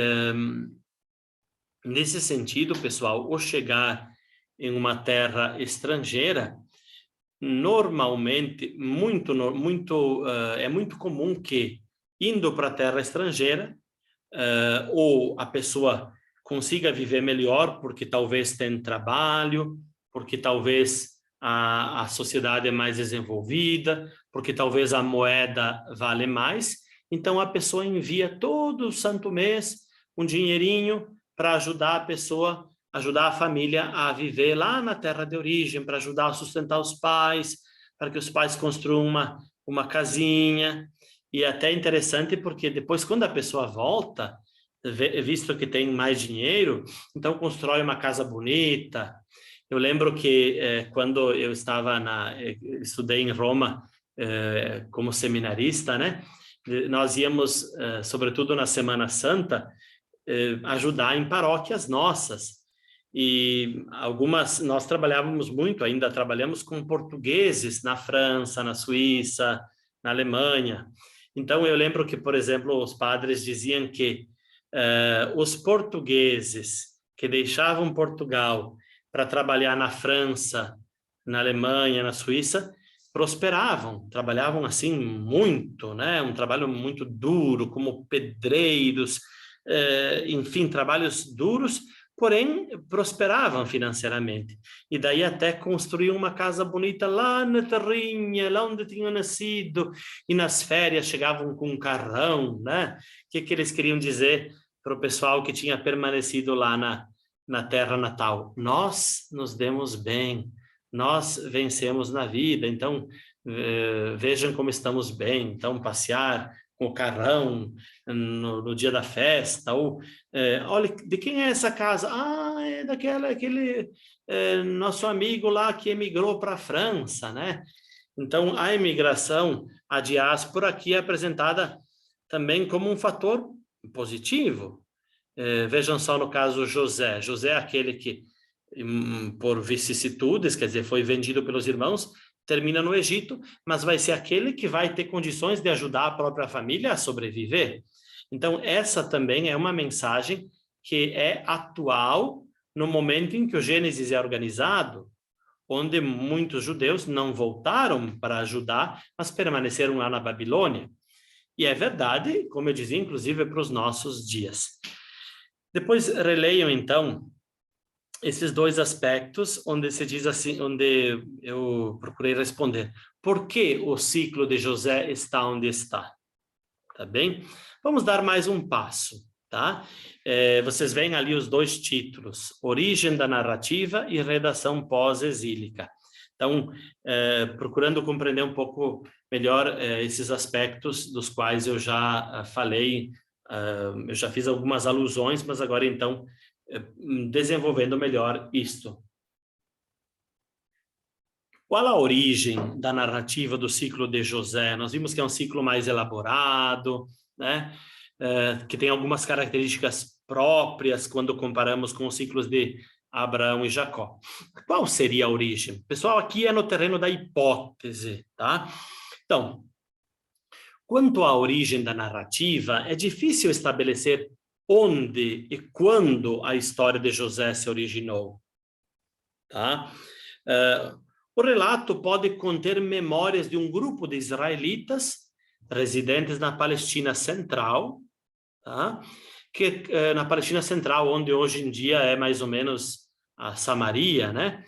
nesse sentido, pessoal, o chegar em uma terra estrangeira, normalmente, é muito comum que, indo para a terra estrangeira, ou a pessoa consiga viver melhor porque talvez tenha trabalho, porque talvez a sociedade é mais desenvolvida, porque talvez a moeda vale mais. Então, a pessoa envia todo santo mês um dinheirinho para ajudar a família a viver lá na terra de origem, para ajudar a sustentar os pais, para que os pais construam uma casinha. E é até interessante porque depois, quando a pessoa volta, visto que tem mais dinheiro, então constrói uma casa bonita. Eu lembro que quando eu estudei em Roma como seminarista, né? Nós íamos, sobretudo na Semana Santa, ajudar em paróquias nossas. E nós trabalhávamos muito, ainda trabalhamos com portugueses na França, na Suíça, na Alemanha. Então, eu lembro que, por exemplo, os padres diziam que os portugueses que deixavam Portugal para trabalhar na França, na Alemanha, na Suíça, prosperavam, trabalhavam assim muito, né? Um trabalho muito duro, como pedreiros, enfim, trabalhos duros, porém prosperavam financeiramente. E daí até construíam uma casa bonita lá na terrinha, lá onde tinham nascido, e nas férias chegavam com um carrão, né? O que eles queriam dizer para o pessoal que tinha permanecido lá na terra natal? Nós nos demos bem, nós vencemos na vida, então vejam como estamos bem. Então, passear com o carrão no dia da festa, ou olha, de quem é essa casa? É aquele nosso amigo lá que emigrou para a França, né? Então, a imigração, a diáspora aqui é apresentada também como um fator positivo. Vejam só no caso José. José é aquele que, por vicissitudes, quer dizer, foi vendido pelos irmãos, termina no Egito, mas vai ser aquele que vai ter condições de ajudar a própria família a sobreviver. Então, essa também é uma mensagem que é atual no momento em que o Gênesis é organizado, onde muitos judeus não voltaram para Judá, mas permaneceram lá na Babilônia. E é verdade, como eu dizia, inclusive para os nossos dias. Depois releiam, então, esses dois aspectos, onde se diz assim, onde eu procurei responder. Por que o ciclo de José está onde está? Tá bem? Vamos dar mais um passo, tá? Vocês veem ali os dois títulos, Origem da Narrativa e Redação Pós-Exílica. Então, procurando compreender um pouco melhor esses aspectos dos quais eu já falei, eu já fiz algumas alusões, mas agora, então, desenvolvendo melhor isto. Qual a origem da narrativa do ciclo de José? Nós vimos que é um ciclo mais elaborado, né? Que tem algumas características próprias quando comparamos com os ciclos de Abraão e Jacó. Qual seria a origem? Pessoal, aqui é no terreno da hipótese, tá? Então, quanto à origem da narrativa, é difícil estabelecer onde e quando a história de José se originou, tá? O relato pode conter memórias de um grupo de israelitas residentes na Palestina Central, tá? Que na Palestina Central, onde hoje em dia é mais ou menos a Samaria, né?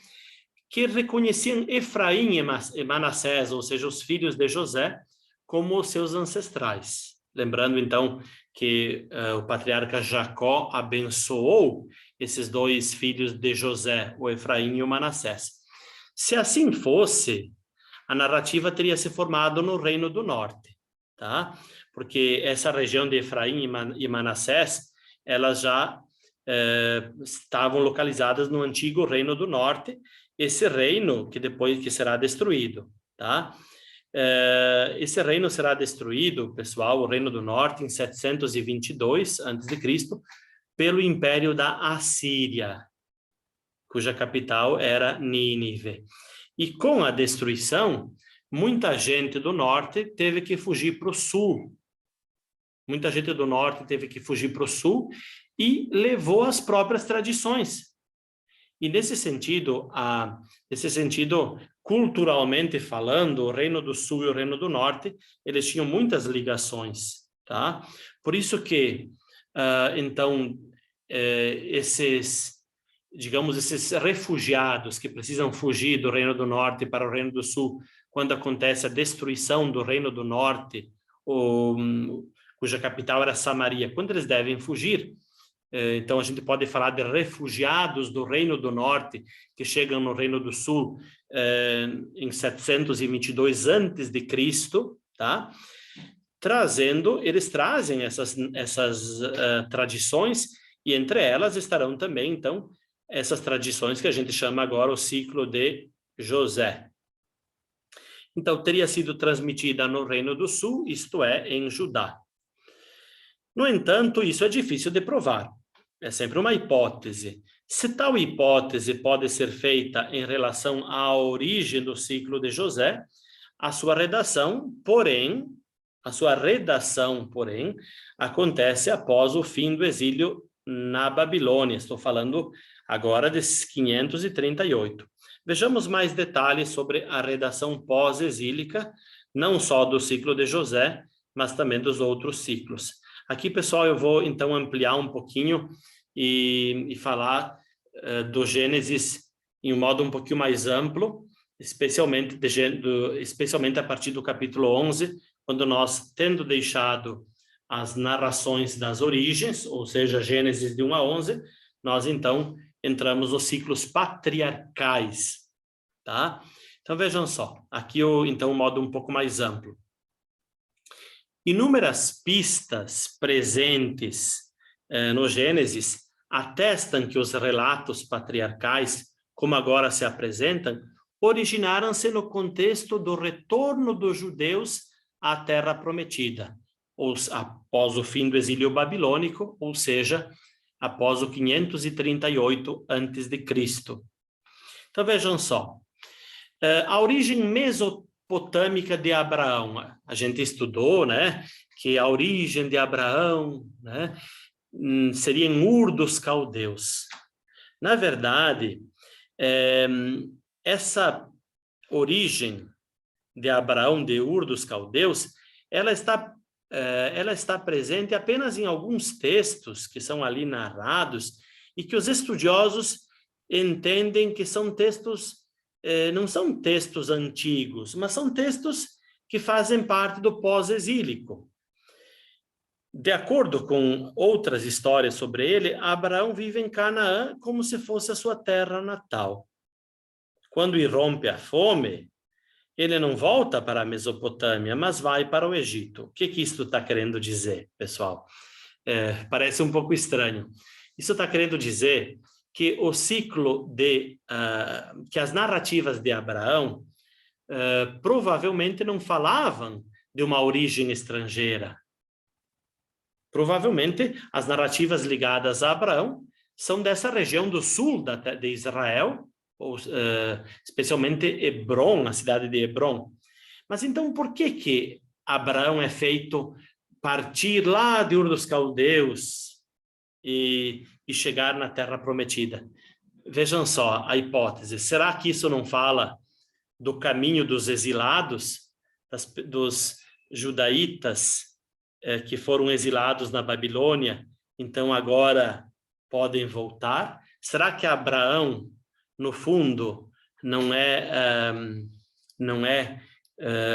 Que reconheciam Efraim e Manassés, ou seja, os filhos de José, como seus ancestrais. Lembrando, então, que o patriarca Jacó abençoou esses dois filhos de José, o Efraim e o Manassés. Se assim fosse, a narrativa teria se formado no Reino do Norte, tá? Porque essa região de Efraim e Manassés, elas já estavam localizadas no antigo Reino do Norte, esse reino que depois que será destruído, tá? Esse reino será destruído, pessoal, o Reino do Norte, em 722 a.C., pelo Império da Assíria, cuja capital era Nínive. E com a destruição, muita gente do norte teve que fugir para o sul. Muita gente do norte teve que fugir para o sul e levou as próprias tradições. E nesse sentido, culturalmente falando, o Reino do Sul e o Reino do Norte, eles tinham muitas ligações, tá? Por isso que, então, esses refugiados que precisam fugir do Reino do Norte para o Reino do Sul, quando acontece a destruição do Reino do Norte, cuja capital era Samaria, quando eles devem fugir, então a gente pode falar de refugiados do Reino do Norte que chegam no Reino do Sul em 722 a.C., tá? Eles trazem essas tradições, e entre elas estarão também, então, essas tradições que a gente chama agora o ciclo de José. Então, teria sido transmitida no Reino do Sul, isto é, em Judá. No entanto, isso é difícil de provar. É sempre uma hipótese. Se tal hipótese pode ser feita em relação à origem do ciclo de José, a sua redação, porém, acontece após o fim do exílio na Babilônia. Estou falando agora de 538. Vejamos mais detalhes sobre a redação pós-exílica, não só do ciclo de José, mas também dos outros ciclos. Aqui, pessoal, eu vou então ampliar um pouquinho e falar do Gênesis em um modo um pouquinho mais amplo, especialmente a partir do capítulo 11, quando nós, tendo deixado as narrações das origens, ou seja, Gênesis de 1 a 11, nós então entramos nos ciclos patriarcais, tá? Então vejam só, aqui então um modo um pouco mais amplo. Inúmeras pistas presentes no Gênesis atestam que os relatos patriarcais, como agora se apresentam, originaram-se no contexto do retorno dos judeus à Terra Prometida, após o fim do exílio babilônico, ou seja, após o 538 a.C. Então vejam só, a origem mesopotâmica de Abraão, a gente estudou, né, que a origem de Abraão, né, seria em Ur dos Caldeus. Na verdade, essa origem de Abraão de Ur dos Caldeus, ela está presente apenas em alguns textos que são ali narrados e que os estudiosos entendem que são textos, não são textos antigos, mas são textos que fazem parte do pós-exílico. De acordo com outras histórias sobre ele, Abraão vive em Canaã como se fosse a sua terra natal. Quando irrompe a fome, ele não volta para a Mesopotâmia, mas vai para o Egito. O que isto está querendo dizer, pessoal? Parece um pouco estranho. Isso está querendo dizer que o ciclo que as narrativas de Abraão provavelmente não falavam de uma origem estrangeira. Provavelmente as narrativas ligadas a Abraão são dessa região do sul de Israel, ou, especialmente Hebron, a cidade de Hebron. Mas então por que Abraão é feito partir lá de Ur dos Caldeus e chegar na Terra Prometida? Vejam só a hipótese. Será que isso não fala do caminho dos exilados, dos judaítas que foram exilados na Babilônia, então agora podem voltar? Será que Abraão, no fundo, não é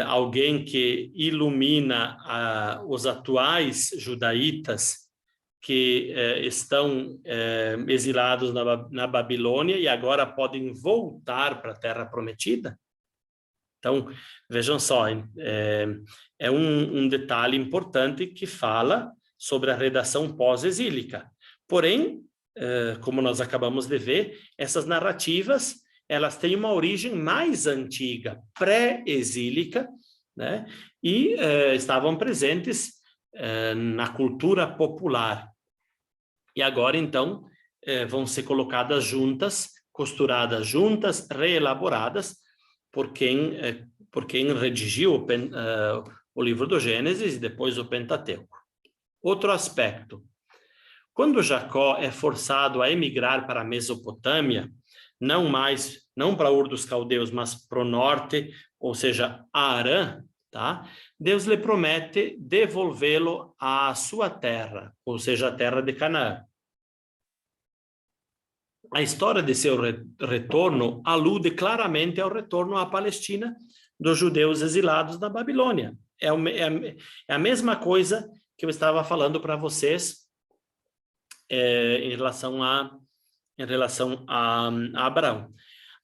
alguém que ilumina os atuais judaítas que estão exilados na Babilônia e agora podem voltar para a Terra Prometida? Então, vejam só, é um detalhe importante que fala sobre a redação pós-exílica. Porém, como nós acabamos de ver, essas narrativas, elas têm uma origem mais antiga, pré-exílica, né? E estavam presentes na cultura popular. E agora, então, vão ser colocadas juntas, costuradas juntas, reelaboradas, por quem redigiu o livro do Gênesis e depois o Pentateuco. Outro aspecto. Quando Jacó é forçado a emigrar para a Mesopotâmia, não para Ur dos Caldeus, mas para o norte, ou seja, Arã, tá? Deus lhe promete devolvê-lo à sua terra, ou seja, a terra de Canaã. A história de seu retorno alude claramente ao retorno à Palestina dos judeus exilados da Babilônia. É a mesma coisa que eu estava falando para vocês em relação a Abraão.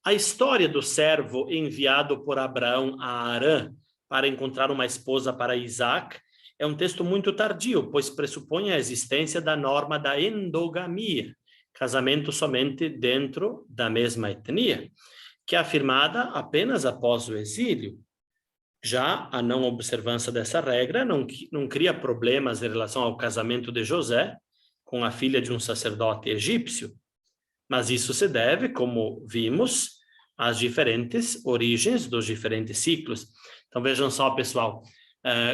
A história do servo enviado por Abraão a Arã para encontrar uma esposa para Isaac é um texto muito tardio, pois pressupõe a existência da norma da endogamia, casamento somente dentro da mesma etnia, que é afirmada apenas após o exílio. Já a não observância dessa regra não cria problemas em relação ao casamento de José com a filha de um sacerdote egípcio, mas isso se deve, como vimos, às diferentes origens dos diferentes ciclos. Então vejam só, pessoal,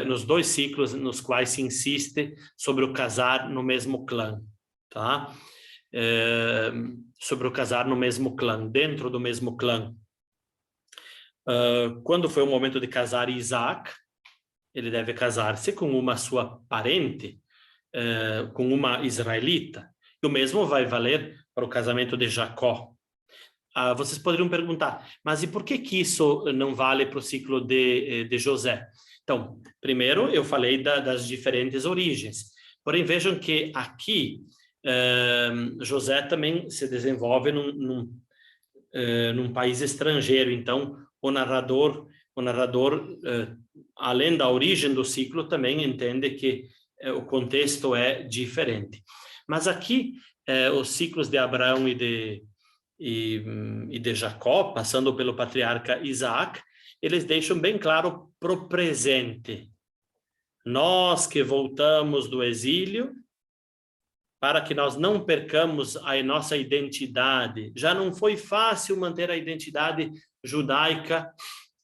nos dois ciclos nos quais se insiste sobre o casar no mesmo clã, tá? Sobre o casar no mesmo clã, dentro do mesmo clã. Quando foi o momento de casar Isaac, ele deve casar-se com uma sua parente, com uma israelita. E o mesmo vai valer para o casamento de Jacó. Vocês poderiam perguntar, mas e por que isso não vale para o ciclo de José? Então, primeiro eu falei das diferentes origens. Porém, vejam que aqui José também se desenvolve num país estrangeiro. Então, o narrador, além da origem do ciclo, também entende que o contexto é diferente. Mas aqui, os ciclos de Abraão e de Jacó, passando pelo patriarca Isaac, eles deixam bem claro para o presente. Nós que voltamos do exílio, para que nós não percamos a nossa identidade. Já não foi fácil manter a identidade judaica,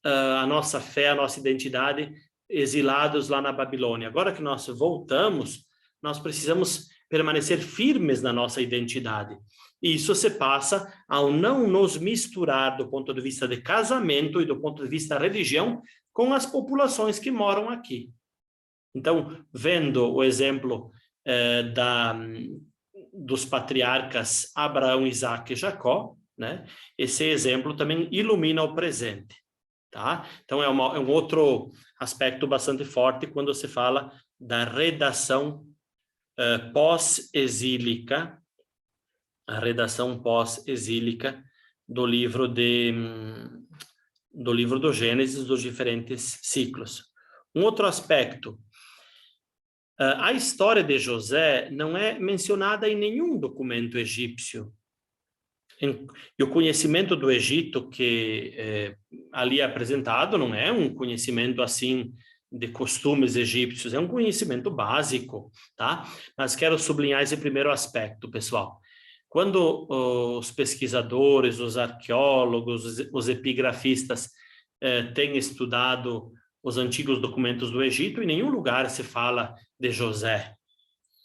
a nossa fé, a nossa identidade, exilados lá na Babilônia. Agora que nós voltamos, nós precisamos permanecer firmes na nossa identidade. Isso se passa ao não nos misturar do ponto de vista de casamento e do ponto de vista da religião com as populações que moram aqui. Então, vendo o exemplo dos patriarcas Abraão, Isaac e Jacó, né? Esse exemplo também ilumina o presente, tá? Então, é um outro aspecto bastante forte quando se fala da redação pós-exílica, a redação pós-exílica do livro do Gênesis, dos diferentes ciclos. Um outro aspecto, a história de José não é mencionada em nenhum documento egípcio. E o conhecimento do Egito que ali é apresentado não é um conhecimento assim de costumes egípcios, é um conhecimento básico, tá? Mas quero sublinhar esse primeiro aspecto, pessoal. Quando os pesquisadores, os arqueólogos, os epigrafistas têm estudado os antigos documentos do Egito, em nenhum lugar se fala de José,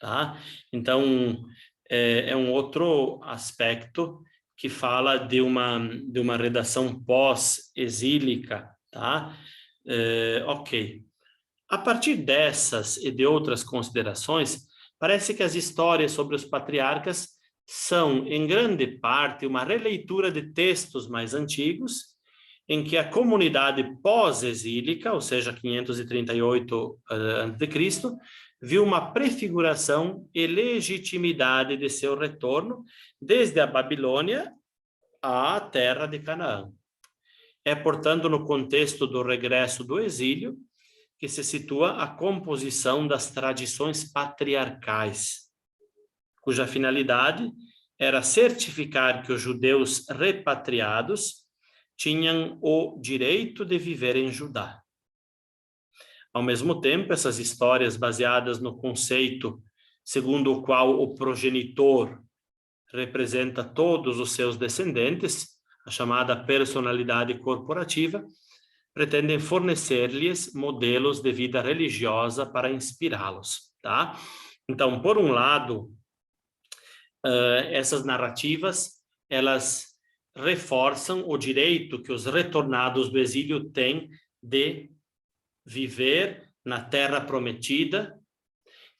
tá? Então, é um outro aspecto que fala de uma redação pós-exílica, tá? Ok. A partir dessas e de outras considerações, parece que as histórias sobre os patriarcas são, em grande parte, uma releitura de textos mais antigos, em que a comunidade pós-exílica, ou seja, 538 a.C., viu uma prefiguração e legitimidade de seu retorno desde a Babilônia à terra de Canaã. É, portanto, no contexto do regresso do exílio que se situa a composição das tradições patriarcais, cuja finalidade era certificar que os judeus repatriados tinham o direito de viver em Judá. Ao mesmo tempo, essas histórias baseadas no conceito segundo o qual o progenitor representa todos os seus descendentes, a chamada personalidade corporativa, pretendem fornecer-lhes modelos de vida religiosa para inspirá-los, tá? Então, por um lado, essas narrativas, elas reforçam o direito que os retornados do exílio têm de viver na terra prometida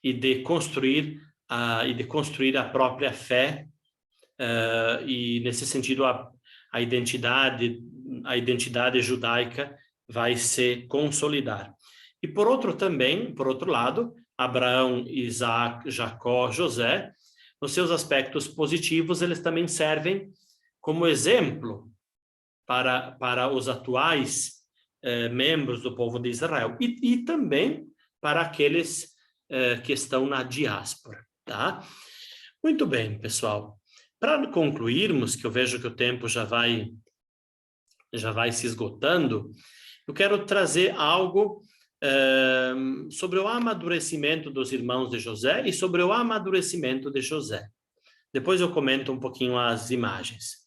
e de construir a própria fé, e nesse sentido a identidade judaica vai se consolidar. E por outro lado, Abraão, Isaac, Jacó, José, nos seus aspectos positivos, eles também servem como exemplo para os atuais membros do povo de Israel e também para aqueles que estão na diáspora, tá? Muito bem, pessoal. Para concluirmos, que eu vejo que o tempo já vai se esgotando, eu quero trazer algo sobre o amadurecimento dos irmãos de José e sobre o amadurecimento de José. Depois eu comento um pouquinho as imagens.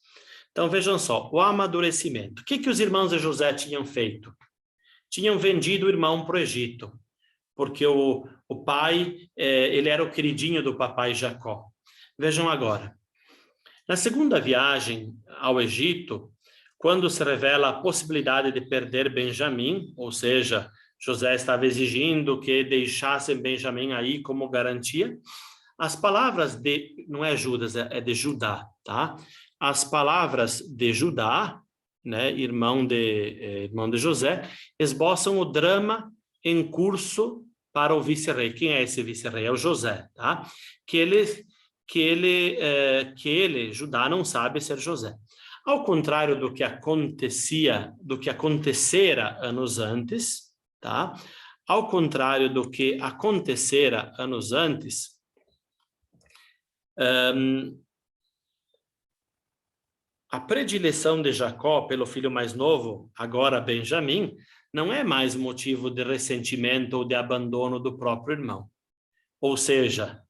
Então, vejam só, o amadurecimento. O que os irmãos de José tinham feito? Tinham vendido o irmão para o Egito, porque o pai, ele era o queridinho do papai Jacó. Vejam agora. Na segunda viagem ao Egito, quando se revela a possibilidade de perder Benjamim, ou seja, José estava exigindo que deixassem Benjamim aí como garantia, as palavras não é Judas, é de Judá, tá? As palavras de Judá, né, irmão de José, esboçam o drama em curso para o vice-rei. Quem é esse vice-rei? É o José, tá? Que ele, Judá, não sabe ser José. Ao contrário do que acontecera anos antes, tá? Ao contrário do que acontecera anos antes, a predileção de Jacó pelo filho mais novo, agora Benjamim, não é mais motivo de ressentimento ou de abandono do próprio irmão. Ou seja,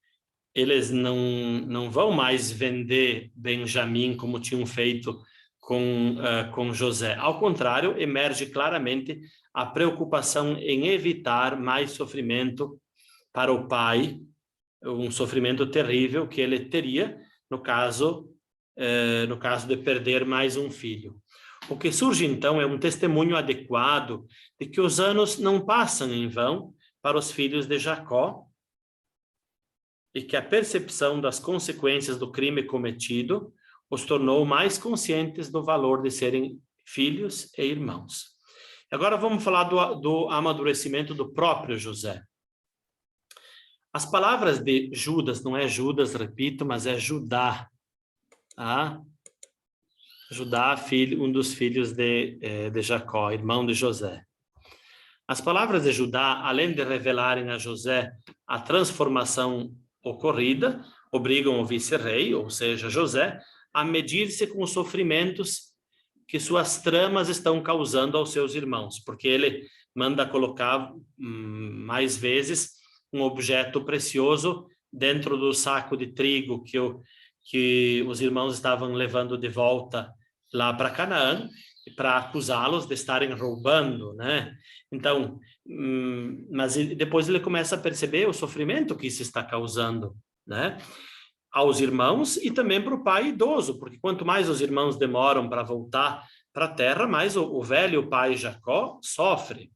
eles não vão mais vender Benjamim como tinham feito com José. Ao contrário, emerge claramente a preocupação em evitar mais sofrimento para o pai, um sofrimento terrível que ele teria no caso no caso de perder mais um filho. O que surge, então, é um testemunho adequado de que os anos não passam em vão para os filhos de Jacó e que a percepção das consequências do crime cometido os tornou mais conscientes do valor de serem filhos e irmãos. Agora vamos falar do amadurecimento do próprio José. As palavras de Judas, não é Judas, repito, mas é Judá. Tá? Judá, filho, um dos filhos de Jacó, irmão de José. As palavras de Judá, além de revelarem a José a transformação ocorrida, obrigam o vice-rei, ou seja, José, a medir-se com os sofrimentos que suas tramas estão causando aos seus irmãos, porque ele manda colocar mais vezes um objeto precioso dentro do saco de trigo que os irmãos estavam levando de volta lá para Canaã, para acusá-los de estarem roubando, né? Então, mas depois ele começa a perceber o sofrimento que isso está causando, né? Aos irmãos e também para o pai idoso, porque quanto mais os irmãos demoram para voltar para a terra, mais o velho pai Jacó sofre.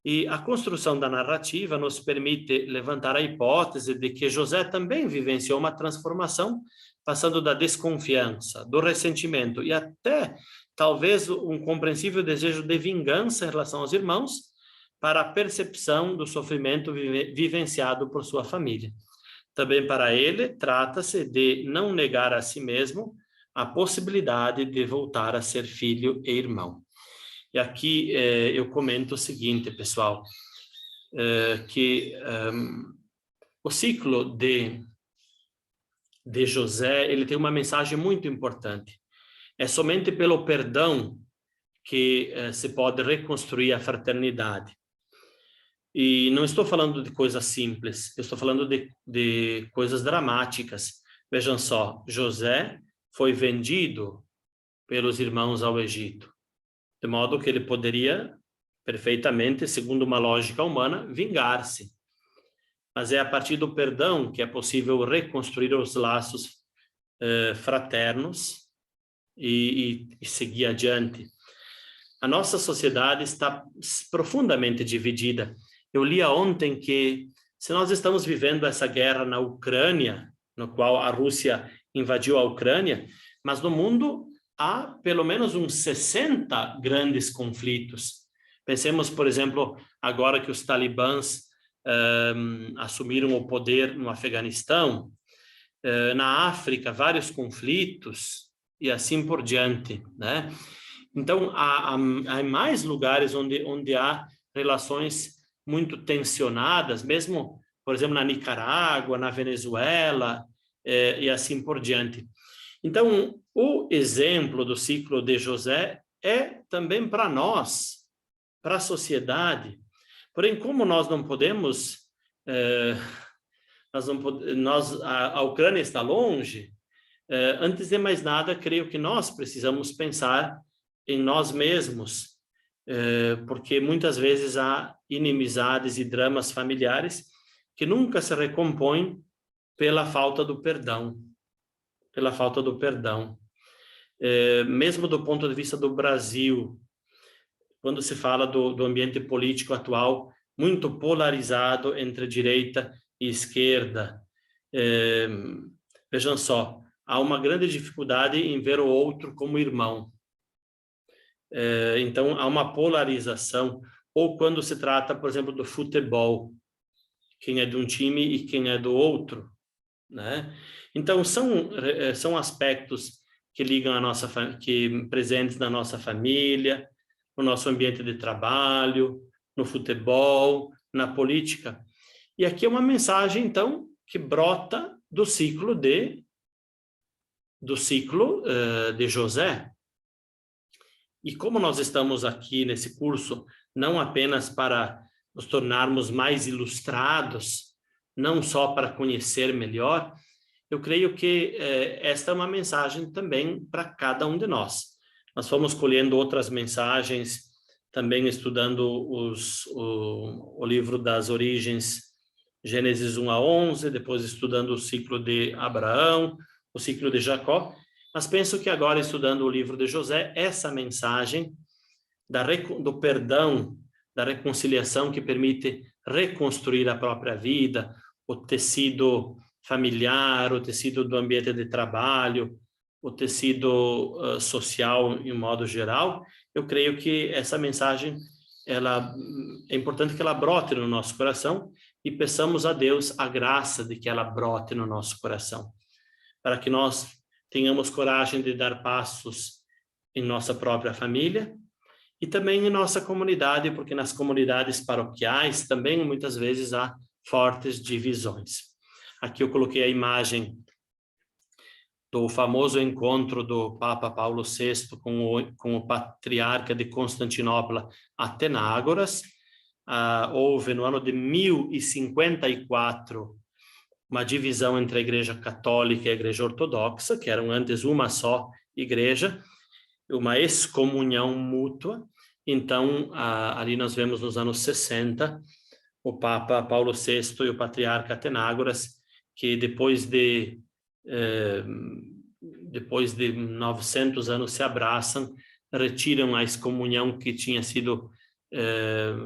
E a construção da narrativa nos permite levantar a hipótese de que José também vivenciou uma transformação, passando da desconfiança, do ressentimento e até talvez um compreensível desejo de vingança em relação aos irmãos, para a percepção do sofrimento vivenciado por sua família. Também para ele, trata-se de não negar a si mesmo a possibilidade de voltar a ser filho e irmão. E aqui eu comento o seguinte, pessoal, que o ciclo de José, ele tem uma mensagem muito importante. É somente pelo perdão que se pode reconstruir a fraternidade. E não estou falando de coisas simples, eu estou falando de coisas dramáticas. Vejam só, José foi vendido pelos irmãos ao Egito, de modo que ele poderia perfeitamente, segundo uma lógica humana, vingar-se. Mas é a partir do perdão que é possível reconstruir os laços fraternos e seguir adiante. A nossa sociedade está profundamente dividida. Eu li ontem que, se nós estamos vivendo essa guerra na Ucrânia, no qual a Rússia invadiu a Ucrânia, mas no mundo há pelo menos uns 60 grandes conflitos. Pensemos, por exemplo, agora que os talibãs assumiram o poder no Afeganistão, na África, vários conflitos e assim por diante, né? Então, há mais lugares onde há relações muito tensionadas, mesmo, por exemplo, na Nicarágua, na Venezuela, e assim por diante. Então, o exemplo do ciclo de José é também para nós, para a sociedade. Porém, como nós não podemos, a Ucrânia está longe, antes de mais nada, creio que nós precisamos pensar em nós mesmos, porque muitas vezes há inimizades e dramas familiares que nunca se recompõem pela falta do perdão. Pela falta do perdão. Mesmo do ponto de vista do Brasil, quando se fala do ambiente político atual, muito polarizado entre direita e esquerda, vejam só, há uma grande dificuldade em ver o outro como irmão. Então, há uma polarização, ou quando se trata, por exemplo, do futebol, quem é de um time e quem é do outro, né? Então, são aspectos que ligam a nossa, presentes na nossa família, no nosso ambiente de trabalho, no futebol, na política. E aqui é uma mensagem, então, que brota do ciclo de José. E como nós estamos aqui nesse curso, não apenas para nos tornarmos mais ilustrados, não só para conhecer melhor, eu creio que esta é uma mensagem também para cada um de nós. Nós fomos colhendo outras mensagens, também estudando o livro das origens, Gênesis 1 a 11, depois estudando o ciclo de Abraão, o ciclo de Jacó, Mas penso que agora, estudando o livro de José, essa mensagem do perdão, da reconciliação que permite reconstruir a própria vida, o tecido familiar, o tecido do ambiente de trabalho, o tecido social em modo geral, eu creio que essa mensagem é importante que ela brote no nosso coração e peçamos a Deus a graça de que ela brote no nosso coração, para que nós tenhamos coragem de dar passos em nossa própria família e também em nossa comunidade, porque nas comunidades paroquiais também muitas vezes há fortes divisões. Aqui eu coloquei a imagem do famoso encontro do Papa Paulo VI com o patriarca de Constantinopla, Atenágoras. Houve no ano de 1054 uma divisão entre a Igreja Católica e a Igreja Ortodoxa, que eram antes uma só igreja, uma excomunhão mútua. Então, ali nós vemos nos anos 60, o Papa Paulo VI e o Patriarca Atenágoras, que depois de 900 anos se abraçam, retiram a excomunhão que tinha sido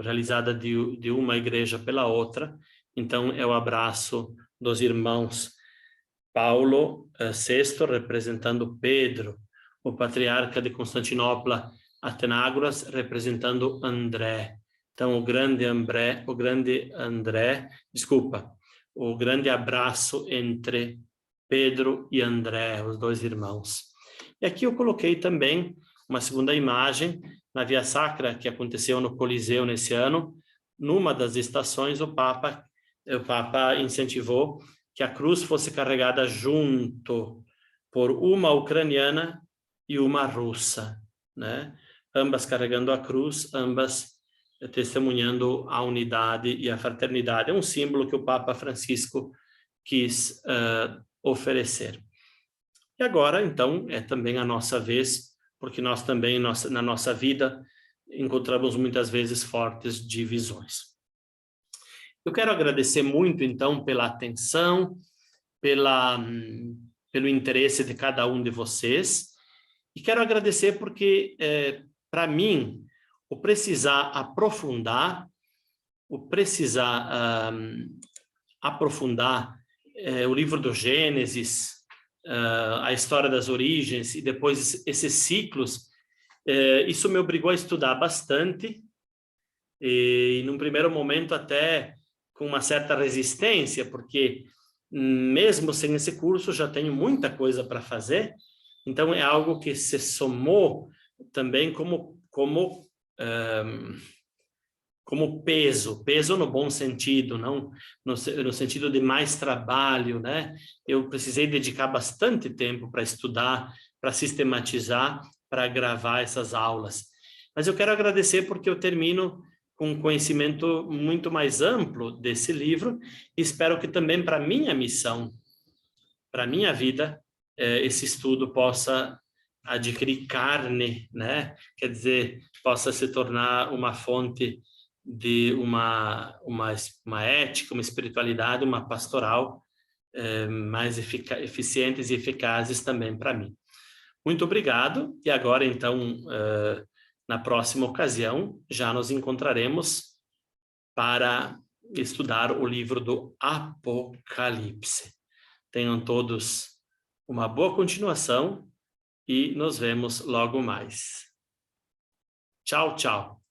realizada de uma igreja pela outra. Então, é o abraço dos irmãos Paulo VI, representando Pedro, o patriarca de Constantinopla, Atenágoras, representando André. Então, o grande abraço entre Pedro e André, os dois irmãos. E aqui eu coloquei também uma segunda imagem, na Via Sacra, que aconteceu no Coliseu nesse ano. Numa das estações, o Papa incentivou que a cruz fosse carregada junto por uma ucraniana e uma russa, né? Ambas carregando a cruz, ambas testemunhando a unidade e a fraternidade. É um símbolo que o Papa Francisco quis oferecer. E agora, então, é também a nossa vez, porque nós também, na nossa vida, encontramos muitas vezes fortes divisões. Eu quero agradecer muito, então, pela atenção, pelo interesse de cada um de vocês, e quero agradecer porque, para mim, o precisar aprofundar o livro do Gênesis, a história das origens e depois esses ciclos, isso me obrigou a estudar bastante e num primeiro momento até com uma certa resistência, porque mesmo sem esse curso já tenho muita coisa para fazer, então é algo que se somou também como peso no bom sentido, não no sentido de mais trabalho, né? Eu precisei dedicar bastante tempo para estudar, para sistematizar, para gravar essas aulas. Mas eu quero agradecer porque eu termino com um conhecimento muito mais amplo desse livro e espero que também para minha missão, para minha vida, esse estudo possa adquirir carne, né? Quer dizer, possa se tornar uma fonte de uma ética, uma espiritualidade, uma pastoral mais eficientes e eficazes também para mim. Muito obrigado, e agora então, na próxima ocasião, já nos encontraremos para estudar o livro do Apocalipse. Tenham todos uma boa continuação e nos vemos logo mais. Tchau, tchau.